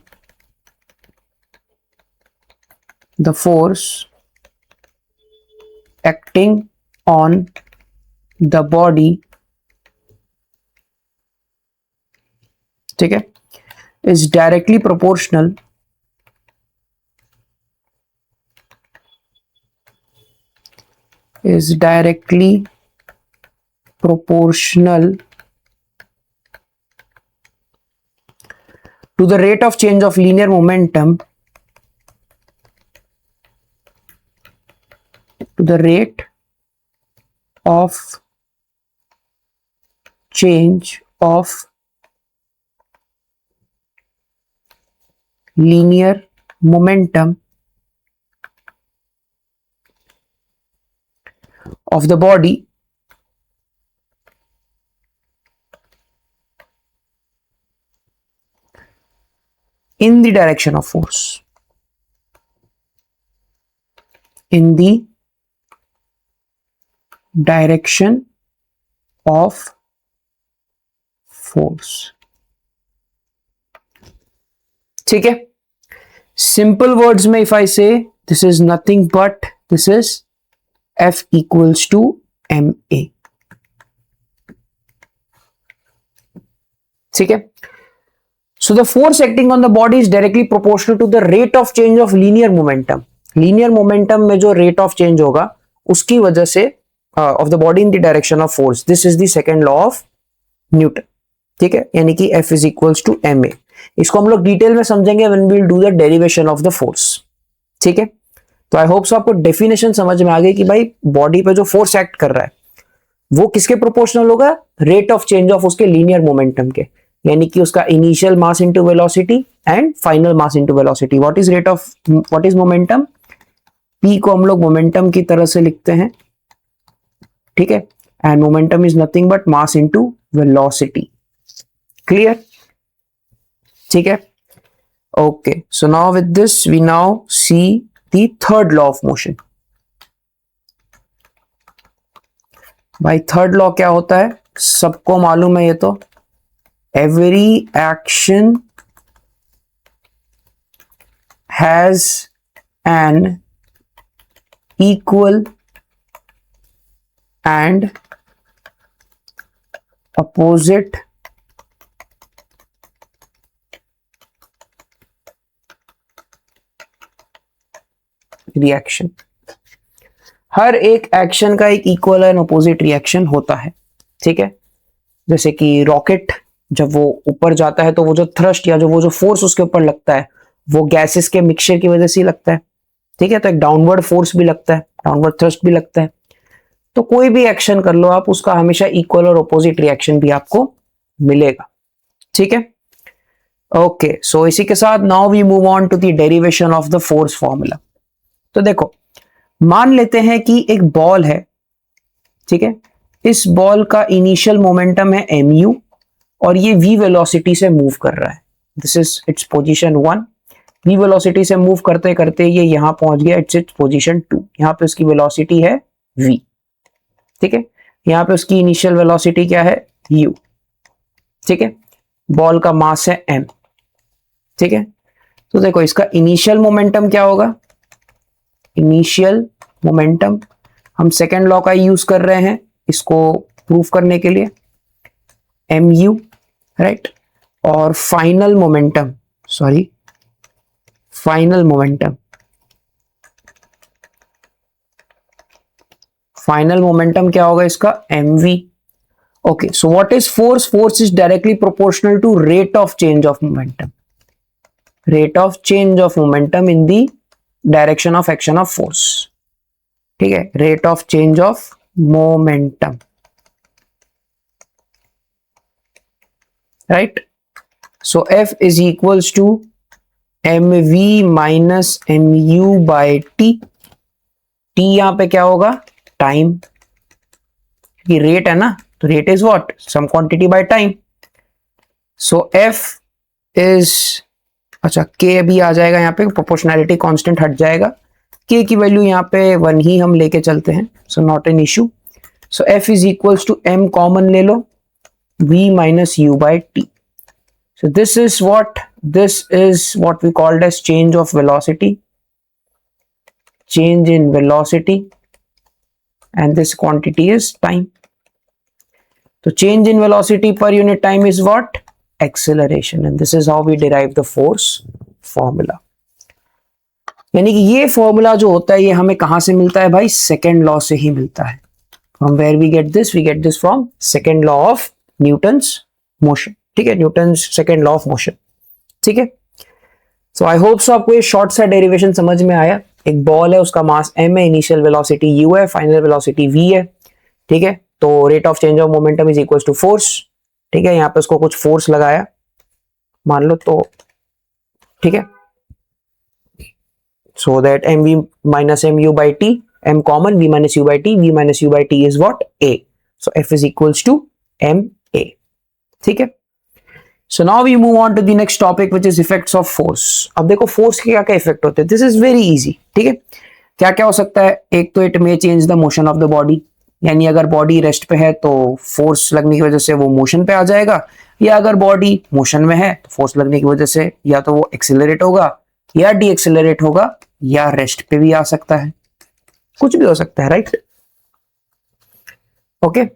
the force acting on the body, ठीक है, is directly proportional to the rate of change of linear momentum, to the rate of change of linear momentum of the body in the direction of force, in the direction of force, ठीक है। सिंपल वर्ड्स में इफ आई से this is nothing but this is F equals to ma, ठीक है। So the force acting on the body is directly proportional to the rate of change of linear momentum. Linear momentum में जो rate of change होगा उसकी वजह से of the body in the direction of force. This is the second law of Newton. ठीक है, यानी कि F is equals to ma. इसको हम लोग डिटेल में समझेंगे when we will do the derivation of the force. ठीक है, तो आई होप सो आपको डेफिनेशन समझ में आ गई कि भाई बॉडी पे जो फोर्स एक्ट कर रहा है वो किसके प्रोपोर्शनल होगा, रेट ऑफ चेंज ऑफ उसके लीनियर मोमेंटम के, यानी कि उसका initial mass into velocity and final mass into velocity. What is rate of, what is momentum, P को हम लोग मोमेंटम की तरह से लिखते हैं, ठीक है, and momentum is nothing but mass into velocity. Clear, ठीक है, okay. So now with this we now see the third law of motion। भाई थर्ड लॉ क्या होता है, सबको मालूम है ये तो, every action has an equal and opposite reaction. हर एक एक्शन का एक इक्वल एंड अपोजिट रिएक्शन होता है, ठीक है। जैसे कि रॉकेट जब वो ऊपर जाता है तो वो जो थ्रस्ट या जो वो जो फोर्स उसके ऊपर लगता है वो गैसेस के मिक्सचर की वजह से ही लगता है, ठीक है। तो एक डाउनवर्ड फोर्स भी लगता है, डाउनवर्ड थ्रस्ट भी लगता है। तो कोई भी एक्शन कर लो आप, उसका हमेशा इक्वल और अपोजिट रिएक्शन भी आपको मिलेगा, ठीक है। ओके, सो इसी के साथ now we move on to the derivation of the force formula. तो देखो, मान लेते हैं कि एक बॉल है, ठीक है, इस बॉल का इनिशियल मोमेंटम है mu और ये v वेलोसिटी से मूव कर रहा है, this is its position 1। v velocity से मूव करते करते ये यहां पहुंच गया, इट्स पोजीशन 2। यहां पे उसकी वेलोसिटी है v, ठीक है, यहां पे उसकी इनिशियल वेलोसिटी क्या है, u, ठीक है। बॉल का मास है m, ठीक है। तो देखो इसका इनिशियल मोमेंटम क्या होगा, इनिशियल मोमेंटम हम सेकेंड लॉ का यूज कर रहे हैं इसको प्रूफ करने के लिए, mu, राइट। और final momentum, sorry final momentum, final momentum क्या होगा इसका, mv। Okay, so what is force, force is directly proportional to rate of change of momentum, rate of change of momentum in the direction of action of force, ठीक है, rate of change of momentum, right. So f is equals to m v minus m u by t. T यहां पे क्या होगा, टाइम, कि रेट है ना, तो rate is what, some quantity by time. So f is, अच्छा के भी आ जाएगा यहाँ पे, प्रोपोर्शनैलिटी कांस्टेंट हट जाएगा, के की वैल्यू यहाँ पे 1 ही हम लेके चलते हैं, so not an issue. So f is equals to m common ले लो, v माइनस u by t. So this is what we called as change of velocity, change in velocity, and this quantity is time. So change in velocity per unit time is what? Acceleration, and this is how we derive the force formula. यानी कि ये फॉर्मूला जो होता है ये हमें कहां से मिलता है भाई, सेकेंड लॉ से ही मिलता है। From where we get this? We get this from second law of Newton's motion। ठीक है, Newton second law of motion. ठीक है, सो आई होप सो आपको ये शॉर्ट सा डेरिवेशन समझ में आया। एक बॉल है, उसका मास m है, इनिशियल वेलोसिटी u है, फाइनल वेलोसिटी v है। ठीक है, तो rate of change of momentum is equal to force. ठीक है, यहाँ पे उसको कुछ फोर्स लगाया मान लो तो, ठीक है, so that m v minus m u by t, m common, v minus u by t, v minus u by t is what, a। So f is equals to m a। ठीक है, so now we move on to the next topic which is effects of force। अब देखो फोर्स के क्या क्या इफेक्ट होते हैं, दिस इज वेरी इजी। ठीक है, क्या क्या हो सकता है, एक तो it may change the motion of the body, यानी अगर बॉडी रेस्ट पे है तो फोर्स लगने की वजह से वो मोशन पे आ जाएगा, या अगर बॉडी मोशन में है तो फोर्स लगने की वजह से या तो वो एक्सेलरेट होगा या डी एक्सेलरेट होगा, या रेस्ट पे भी आ सकता है, कुछ भी हो सकता है, right. Okay,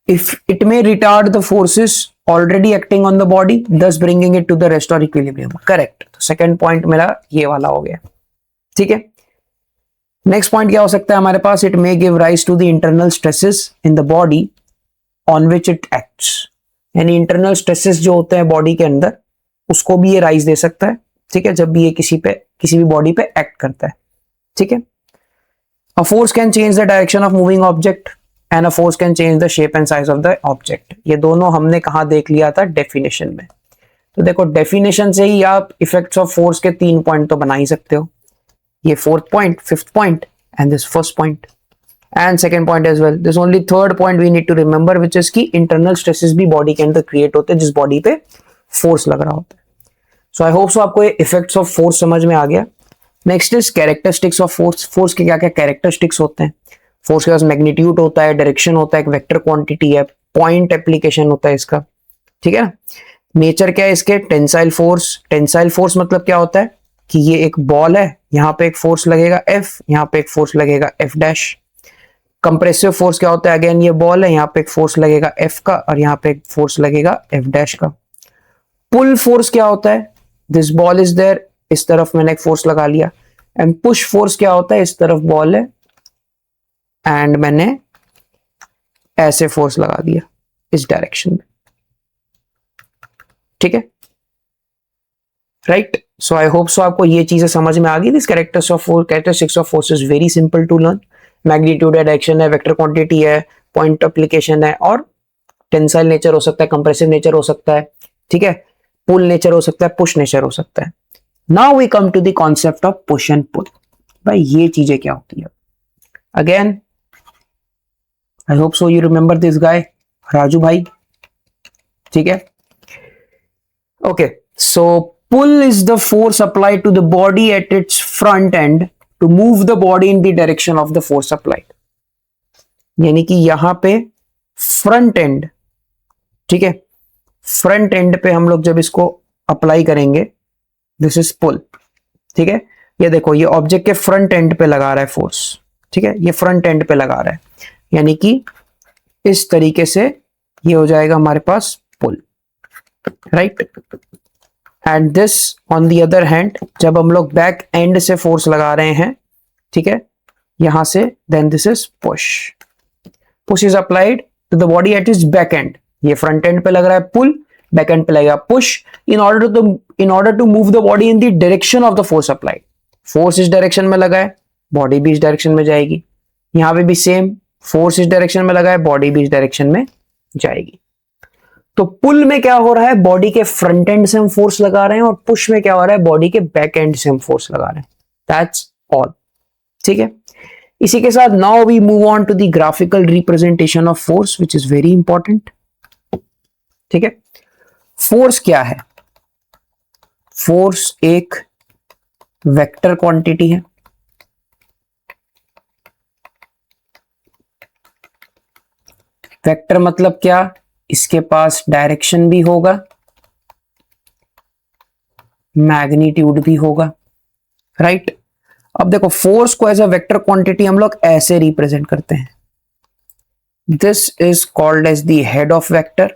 if it may retard the forces already acting on the body, thus bringing it to the rest or equilibrium। Correct, तो सेकंड पॉइंट मेरा ये वाला हो गया। ठीक है, नेक्स्ट पॉइंट क्या हो सकता है हमारे पास, it may give rise to the internal stresses in the body on which it acts. यानी इंटरनल स्ट्रेसेस जो होते हैं बॉडी के अंदर, उसको भी ये राइज दे सकता है। ठीक है, जब भी ये किसी भी बॉडी पे एक्ट करता है। ठीक है, अ force can change the direction of moving object and a force can change the shape and size of the object. ये दोनों हमने कहाँ देख लिया था, डेफिनेशन में। तो देखो डेफिनेशन से ही आप इफेक्ट्स ऑफ फोर्स के 3 पॉइंट तो बना ही सकते हो, ये 4th point, 5th point and this first point and second point as well. This only third point we need to remember which is की इंटरनल स्ट्रेसेस भी बॉडी के अंदर क्रिएट होते हैं जिस बॉडी पे फोर्स लग रहा होता है। सो आई होप सो आपको ये इफेक्ट्स ऑफ फोर्स समझ में आ गया। Next is characteristics of force. Force के क्या क्या कैरेक्टरिस्टिक्स होते हैं, फोर्स के पास मैग्नीट्यूड होता है, डायरेक्शन होता है, एक वेक्टर क्वांटिटी है, पॉइंट एप्लीकेशन होता है इसका। ठीक है, नेचर क्या है इसके, टेंसाइल फोर्स। टेंसाइल फोर्स मतलब क्या होता है कि ये एक बॉल है, यहाँ पे एक फोर्स लगेगा F, यहाँ पे एक फोर्स लगेगा F डैश। कंप्रेसिव फोर्स क्या होता है, अगेन ये बॉल है, यहाँ पे एक फोर्स लगेगा F का और यहाँ पे एक फोर्स लगेगा F डैश का। पुल फोर्स क्या होता है, दिस बॉल इज देयर, इस तरफ मैंने एक फोर्स लगा लिया। एंड पुश फोर्स क्या होता है, इस तरफ बॉल है एंड मैंने ऐसे फोर्स लगा दिया इस डायरेक्शन में। ठीक है, right. So I hope so आपको ये चीजें समझ में आ गई। This characteristics of force is very simple to learn. Magnitude है, डायरेक्शन है, वेक्टर क्वांटिटी है, पॉइंट एप्लीकेशन है, और टेंसाइल नेचर हो सकता है, कंप्रेसिव नेचर हो सकता है, ठीक है, पुल नेचर हो सकता है, पुश नेचर हो सकता है। Now we come to the concept of push and pull. भाई ये चीजें क्या होती है, again I hope so you remember this guy, Raju भाई। ठीक है, okay, so pull is the force applied to the body at its front end to move the body in the direction of the force applied। यानी कि यहां पे फ्रंट एंड, ठीक है, फ्रंट एंड पे हम लोग जब इसको अप्लाई करेंगे, दिस इज पुल। ठीक है, ये देखो ये ऑब्जेक्ट के फ्रंट एंड पे लगा रहा है फोर्स। ठीक है, ये फ्रंट एंड पे लगा रहा है, यानी कि इस तरीके से ये हो जाएगा हमारे पास pull, right. And this on the other hand, जब हम लोग बैक एंड से फोर्स लगा रहे हैं, ठीक है, यहां से, then this is push. Push is applied to the body at is back end. ये फ्रंट एंड पे लग रहा है पुल, बैक एंड पे लगेगा push, in order to move the body in the direction of the force applied. Force इस डायरेक्शन में लगा है, बॉडी भी इस डायरेक्शन में जाएगी। यहां पे भी सेम, फोर्स इस डायरेक्शन में लगा है, बॉडी भी इस डायरेक्शन में जाएगी। तो पुल में क्या हो रहा है, बॉडी के फ्रंट एंड से हम फोर्स लगा रहे हैं, और पुश में क्या हो रहा है, बॉडी के बैक एंड से हम फोर्स लगा रहे हैं। That's all. ठीक है, इसी के साथ now we move on to the graphical representation of force which is very important. ठीक है, फोर्स क्या है? फोर्स एक वेक्टर क्वांटिटी है। वेक्टर मतलब क्या? इसके पास डायरेक्शन भी होगा, मैग्नीट्यूड भी होगा, राइट? अब देखो, फोर्स को एज अ वेक्टर क्वांटिटी हम लोग ऐसे रिप्रेजेंट करते हैं। This is called as the head of vector.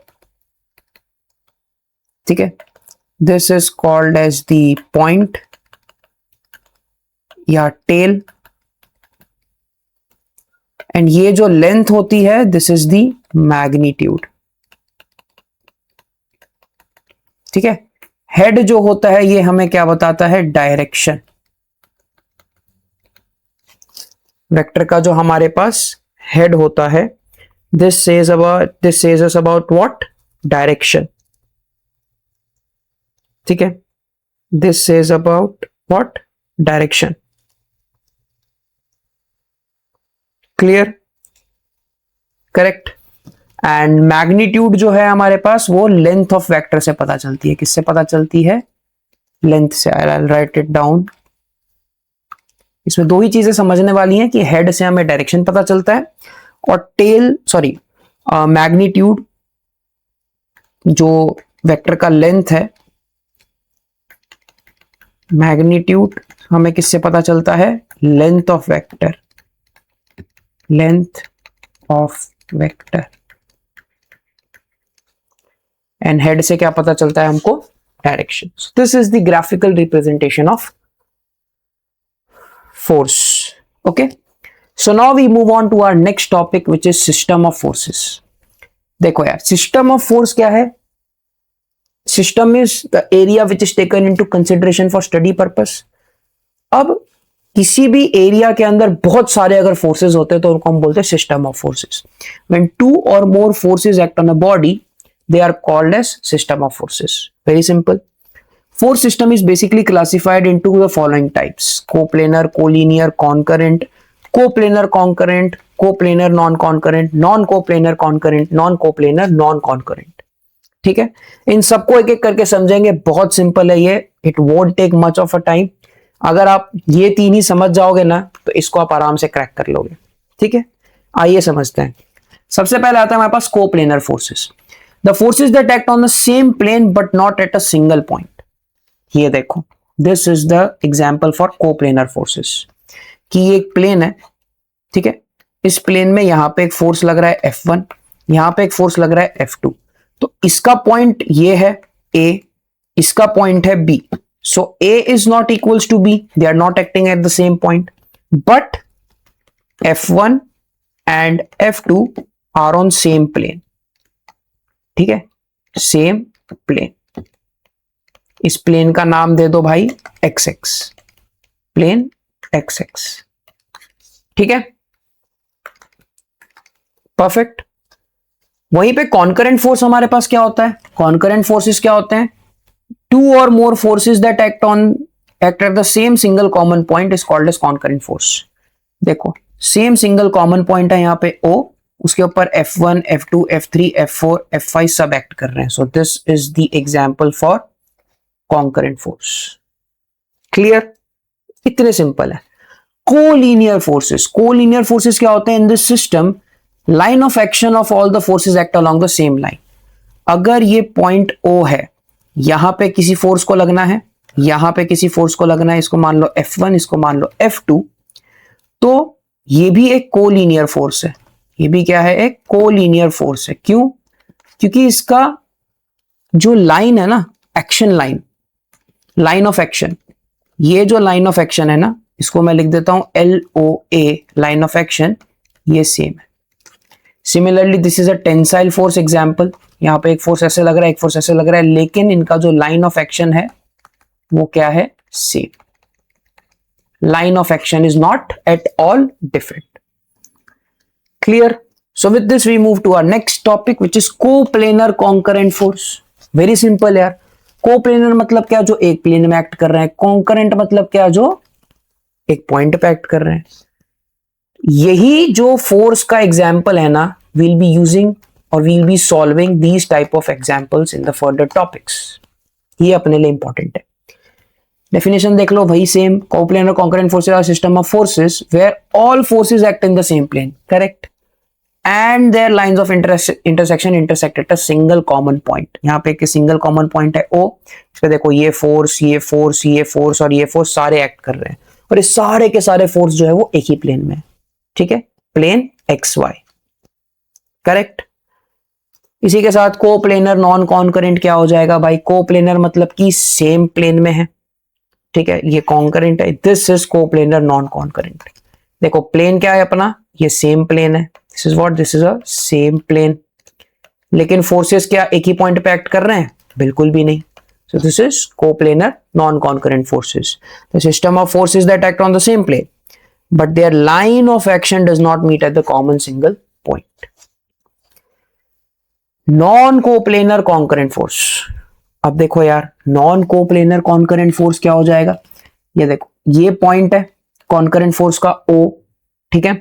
ठीक है, this is called as the point या टेल, एंड ये जो लेंथ होती है, दिस इज द मैग्नीट्यूड। ठीक है, हेड जो होता है ये हमें क्या बताता है? डायरेक्शन। वेक्टर का जो हमारे पास हेड होता है, this says us about what? Direction. ठीक है, this says about what? Direction. Clear? Correct. And magnitude जो है हमारे पास, वो लेंथ ऑफ वेक्टर से पता चलती है। किससे पता चलती है? लेंथ से। I will write it down. इसमें दो ही चीजें समझने वाली हैं कि हेड से हमें डायरेक्शन पता चलता है, और मैग्नीट्यूड जो वेक्टर का लेंथ है, मैग्नीट्यूड हमें किससे पता चलता है? Length of vector. Length of vector. And head से क्या पता चलता है हमको? Direction. This is the graphical representation of force. Okay, so now we move on to our next topic which is system of forces. देखो यार, सिस्टम ऑफ फोर्स क्या है? System is the area which is taken into consideration for study purpose. अब किसी भी एरिया के अंदर बहुत सारे अगर फोर्सेस होते हैं तो उनको हम बोलते हैं system of forces. When two और more forces act on a body, they are called as system of forces. Very simple. Force system is basically classified into the following types: coplanar, collinear, concurrent, coplanar concurrent, coplanar non-concurrent, non-coplanar concurrent, non-coplanar non-concurrent. ठीक है, इन सबको एक एक करके समझेंगे। बहुत सिंपल है ये, it won't take much of a time. अगर आप ये तीन ही समझ जाओगे ना, तो इसको आप आराम से क्रैक कर लोगे। ठीक है, आइए समझते हैं। सबसे पहले आता है हमारे पास coplanar forces. The forces that act on the same plane but not at a single point. ये देखो, this is the example for coplanar forces. कि ये एक प्लेन है, ठीक है, इस प्लेन में यहां पे एक फोर्स लग रहा है F1, यहां पे एक फोर्स लग रहा है F2। तो इसका पॉइंट ये है A, इसका पॉइंट है B. So A is not equals to B. They are not acting at the same point. But F1 and F2 are on same plane. ठीक है, सेम प्लेन। इस प्लेन का नाम दे दो भाई XX, प्लेन XX। ठीक है, परफेक्ट। वहीं पे कॉन्करेंट फोर्स हमारे पास क्या होता है? कॉन्करेंट फोर्सेस क्या होते हैं? टू और more forces that act at the same single common point is called as concurrent force. देखो, सेम सिंगल कॉमन पॉइंट है यहाँ पे O, उसके ऊपर F1, F2, F3, F4, F5 सब एक्ट कर रहे हैं। सो this is the example for concurrent force. Clear? इतने सिंपल है। Collinear forces. कोलिनियर फोर्सेस क्या होते हैं? In this system, line of action of all the forces act along the same line. अगर ये पॉइंट O है, यहां पे किसी फोर्स को लगना है, यहां पे किसी फोर्स को लगना है, इसको मान लो F1, इसको मान लो F2, तो ये भी एक कोलिनियर फोर्स है। ये भी क्या है? एक कोलिनियर फोर्स है। क्यों? क्योंकि इसका जो लाइन है ना, action line, line of action, ये जो लाइन ऑफ एक्शन है ना, इसको मैं लिख देता हूं LOA, लाइन ऑफ एक्शन, ये सेम है। Similarly this is a tensile force example. यहां पे एक फोर्स ऐसे लग रहा है, एक फोर्स ऐसे लग रहा है, लेकिन इनका जो लाइन ऑफ एक्शन है वो क्या है? Same. Line of action is not at all different. Clear? So with this we move to our next topic which is coplanar concurrent force. Very simple यार. कोप्लेनर मतलब क्या, जो एक प्लेन में एक्ट कर रहे हैं. कॉन्करेंट मतलब क्या, जो एक पॉइंट पे एक्ट कर रहे हैं. यही जो फोर्स का एग्जाम्पल है ना, we'll be using और we'll be solving these type of examples in the further topics. ये अपने लिए इंपॉर्टेंट है. डेफिनेशन देख लो भाई, same. Coplanar concurrent forces are system of forces where all forces act in the same plane. Correct. And their lines of intersection intersect at a single common point. यहाँ पे एक सिंगल कॉमन पॉइंट है O. इस पे देखो ये फोर्स, ये फोर्स, ये फोर्स और ये फोर्स सारे एक्ट कर रहे हैं, और ये सारे के सारे फोर्स जो है वो एक ही प्लेन में है. ठीक है, प्लेन XY. करेक्ट. इसी के साथ कोप्लेनर नॉन कॉन्करेंट क्या हो जाएगा भाई? कोप्लेनर मतलब कि सेम प्लेन में है. ठीक है, ये कॉन्करेंट है. This is coplanar non concurrent. देखो प्लेन क्या है अपना, ये सेम प्लेन है. This is what, this is a same plane. लेकिन फोर्सेस क्या एक ही पॉइंट पे एक्ट कर रहे हैं? बिल्कुल भी नहीं. So this is coplanar non concurrent forces. The system of forces that act on the same plane but their line of action does not meet at the common single point. Non coplanar concurrent force. अब देखो यार, नॉन कोप्लेनर कॉन्करेंट फोर्स क्या हो जाएगा? ये देखो, ये पॉइंट है कॉन्करेंट फोर्स का O. ठीक है,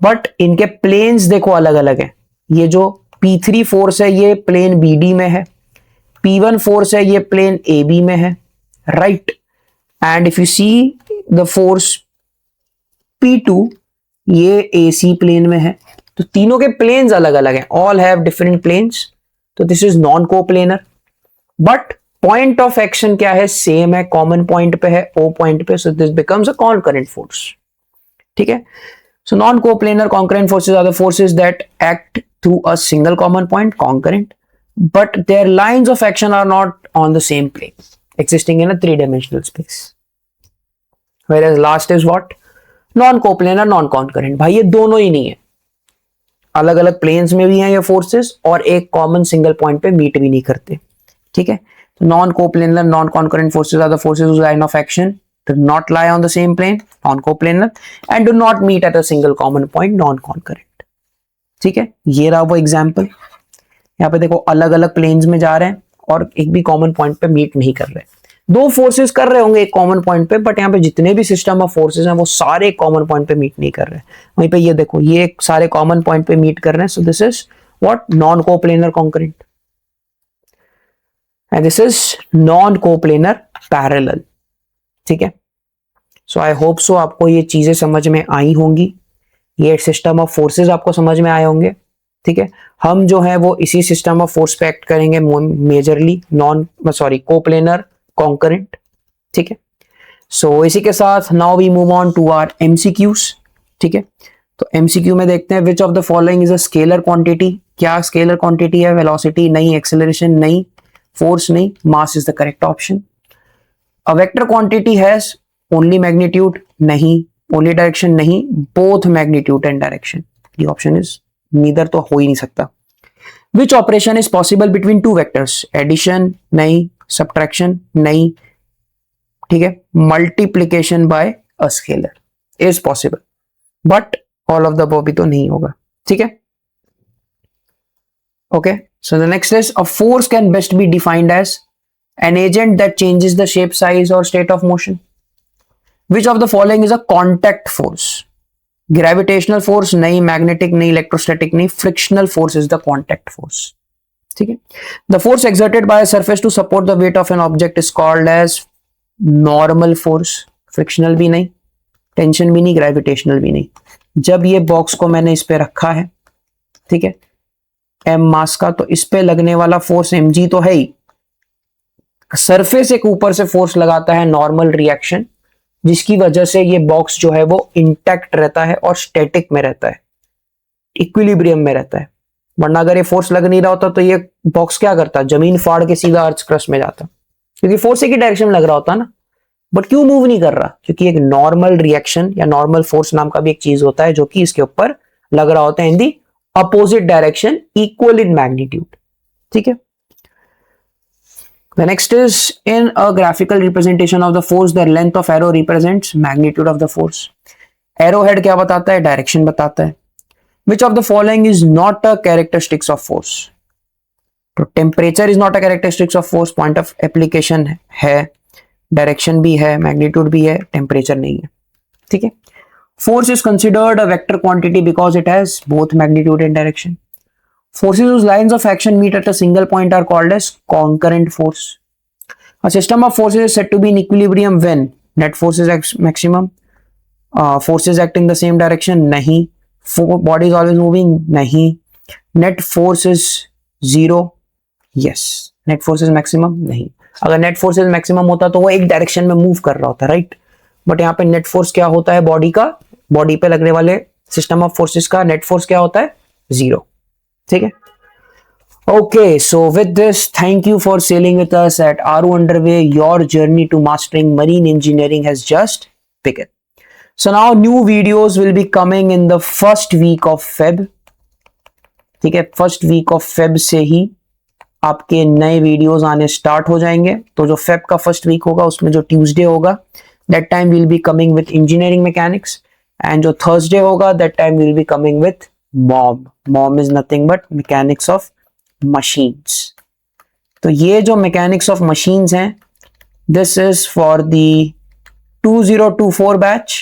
बट इनके प्लेन्स देखो अलग अलग है. ये जो P3 फोर्स है ये प्लेन BD में है. P1 फोर्स है ये प्लेन AB में है. Right. And if you see the force P2 ये AC प्लेन में है. तो तीनों के प्लेन्स अलग अलग हैं. All have different planes. तो this is non coplanar. But point of action क्या है? सेम है, कॉमन पॉइंट पे है, O पॉइंट पे. So this becomes a concurrent force. ठीक है. So non coplanar concurrent forces are the forces that act through a single common point, concurrent, but their lines of action are not on the same plane, existing in a three-dimensional space. Whereas last is what? Non-coplanar, non-concurrent. भाई ये दोनों ही नहीं है, अलग अलग प्लेन्स में भी हैं ये फोर्सेस, और एक कॉमन सिंगल पॉइंट पे मीट भी नहीं करते. ठीक है. तो non coplanar non concurrent forces are the forces whose line of action do not lie on the same plane, non-coplanar, and do not meet at a single common point, non-concurrent. ठीक है, ये रहा वो एग्जाम्पल. यहाँ पे देखो अलग अलग प्लेन्स में जा रहे हैं और एक भी कॉमन पॉइंट पे मीट नहीं कर रहे. दो फोर्सेस कर रहे होंगे एक कॉमन पॉइंट पे, बट यहाँ पे जितने भी सिस्टम ऑफ फोर्सेस हैं वो सारे कॉमन पॉइंट पे मीट नहीं कर रहे. वहीं पे ये देखो, ये सारे कॉमन पॉइंट पे मीट कर रहे हैं. सो this is what? Non coplanar concurrent. And this is non coplanar parallel. ठीक है. सो आई होप सो आपको ये चीजें समझ में आई होंगी, ये सिस्टम ऑफ फोर्सेस आपको समझ में आए होंगे. ठीक है. हम जो है वो इसी सिस्टम ऑफ फोर्स पे एक्ट करेंगे मेजरली, कोप्लेनर कॉन्करेंट. ठीक है. सो इसी के साथ now we move on to our MCQs. ठीक है. तो MCQ में देखते हैं, which of the following is a scalar quantity. क्या स्केलर क्वांटिटी है? वेलोसिटी नहीं, एक्सेलरेशन नहीं, फोर्स नहीं, mass is the correct option. A vector quantity has only magnitude नहीं, ओनली डायरेक्शन नहीं, बोथ मैग्नीट्यूड एंड डायरेक्शन. ये ऑप्शन इज नीदर, तो हो ही नहीं सकता. Which operation is possible between two vectors? Addition नहीं, सब्ट्रैक्शन नहीं. ठीक है. Multiplication by a scalar is possible, but all of the above भी तो नहीं होगा. ठीक है. Okay. So the next is, a force can best be defined as an agent that changes the shape, size or state of motion. Which of the following is a contact force? Gravitational force नहीं, magnetic नहीं, electrostatic नहीं, frictional force is the contact force. ठीक है. The force exerted by a surface to support the weight of an object is called as normal force. Frictional भी नहीं, tension भी नहीं, gravitational भी नहीं. जब ये बॉक्स को मैंने इस पे रखा है, ठीक है, m मास का, तो इस पे लगने वाला फोर्स mg तो है ही. सरफेस एक ऊपर से फोर्स लगाता है, नॉर्मल रिएक्शन, जिसकी वजह से ये बॉक्स जो है वो इंटैक्ट रहता है और स्टैटिक में रहता है, इक्विलिब्रियम में रहता है. वरना अगर ये फोर्स लग नहीं रहा होता तो ये बॉक्स क्या करता? जमीन फाड़ के सीधा अर्थ क्रस्ट में जाता, क्योंकि फोर्स एक ही डायरेक्शन में लग रहा होता ना. बट क्यों मूव नहीं कर रहा? क्योंकि एक नॉर्मल रिएक्शन या नॉर्मल फोर्स नाम का भी एक चीज होता है जो कि इसके ऊपर लग रहा होता है in the opposite direction, equal in magnitude. ठीक है. The next is, in a graphical representation of the force, the length of arrow represents magnitude of the force. Arrow head क्या बताता है? डायरेक्शन बताता है. Which of the following is not a characteristics of force? तो temperature is not a characteristics of force, point of application है, डायरेक्शन भी है, मैग्नीट्यूड भी है, टेम्परेचर नहीं है, ठीक है। Force is considered a vector quantity because it has both magnitude and direction. Forces whose lines of action meet at a single point are called as concurrent force. A system of forces is said to be in equilibrium when net force is maximum, forces act in the same direction, nahi, body is always moving, nahi, net force is zero, yes, net force is maximum, nahi। अगर net force is maximum होता तो वो एक डायरेक्शन में मूव कर रहा होता, राइट, बट यहाँ पे नेट फोर्स क्या होता है, बॉडी का, बॉडी पे लगने वाले सिस्टम ऑफ फोर्सेस का नेट फोर्स क्या होता है, जीरो, ठीक है। Okay, so with this, thank you for sailing with us at Aru Underway. Your journey to mastering marine engineering has just begun. So now new videos will be coming in the first week of Feb. ठीक है, फर्स्ट वीक ऑफ फेब से ही आपके नए वीडियोस आने स्टार्ट हो जाएंगे। तो जो फेब का फर्स्ट वीक होगा उसमें जो ट्यूसडे होगा that time will be coming with engineering mechanics, and जो थर्सडे होगा that time will be coming with mom is nothing but mechanics of machines. तो ये जो मैकेनिक्स ऑफ मशीन्स हैं, this is for the 2024 batch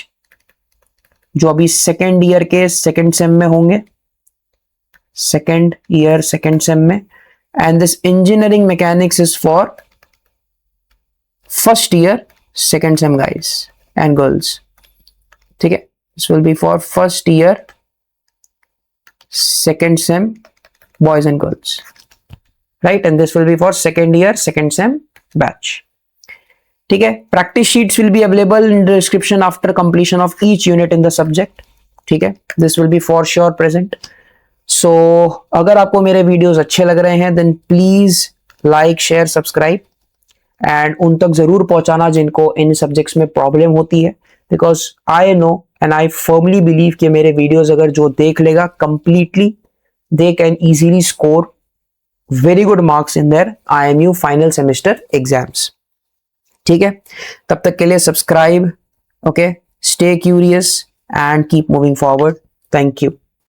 जो अभी सेकेंड ईयर के सेकेंड सेम में होंगे, सेकेंड ईयर सेकेंड सेम में, and this engineering mechanics is for first year second same guys and girls, ठीक है। This will B for first year second sem boys and girls, right, and this will be for second year second sem batch, ठीक है। practice sheets will be available in the description after completion of each unit in the subject, ठीक है। this will be for sure present. so अगर आपको मेरे वीडियोस अच्छे लग रहे हैं then please like share subscribe and उन तक जरूर पहुंचाना जिनको इन सब्जेक्ट्स में प्रॉब्लम होती है, because I know and I firmly believe कि मेरे वीडियोस अगर जो देख लेगा completely they can easily score very good marks in their IMU final semester exams, ठीक है। तब तक के लिए subscribe, okay, stay curious and keep moving forward. Thank you.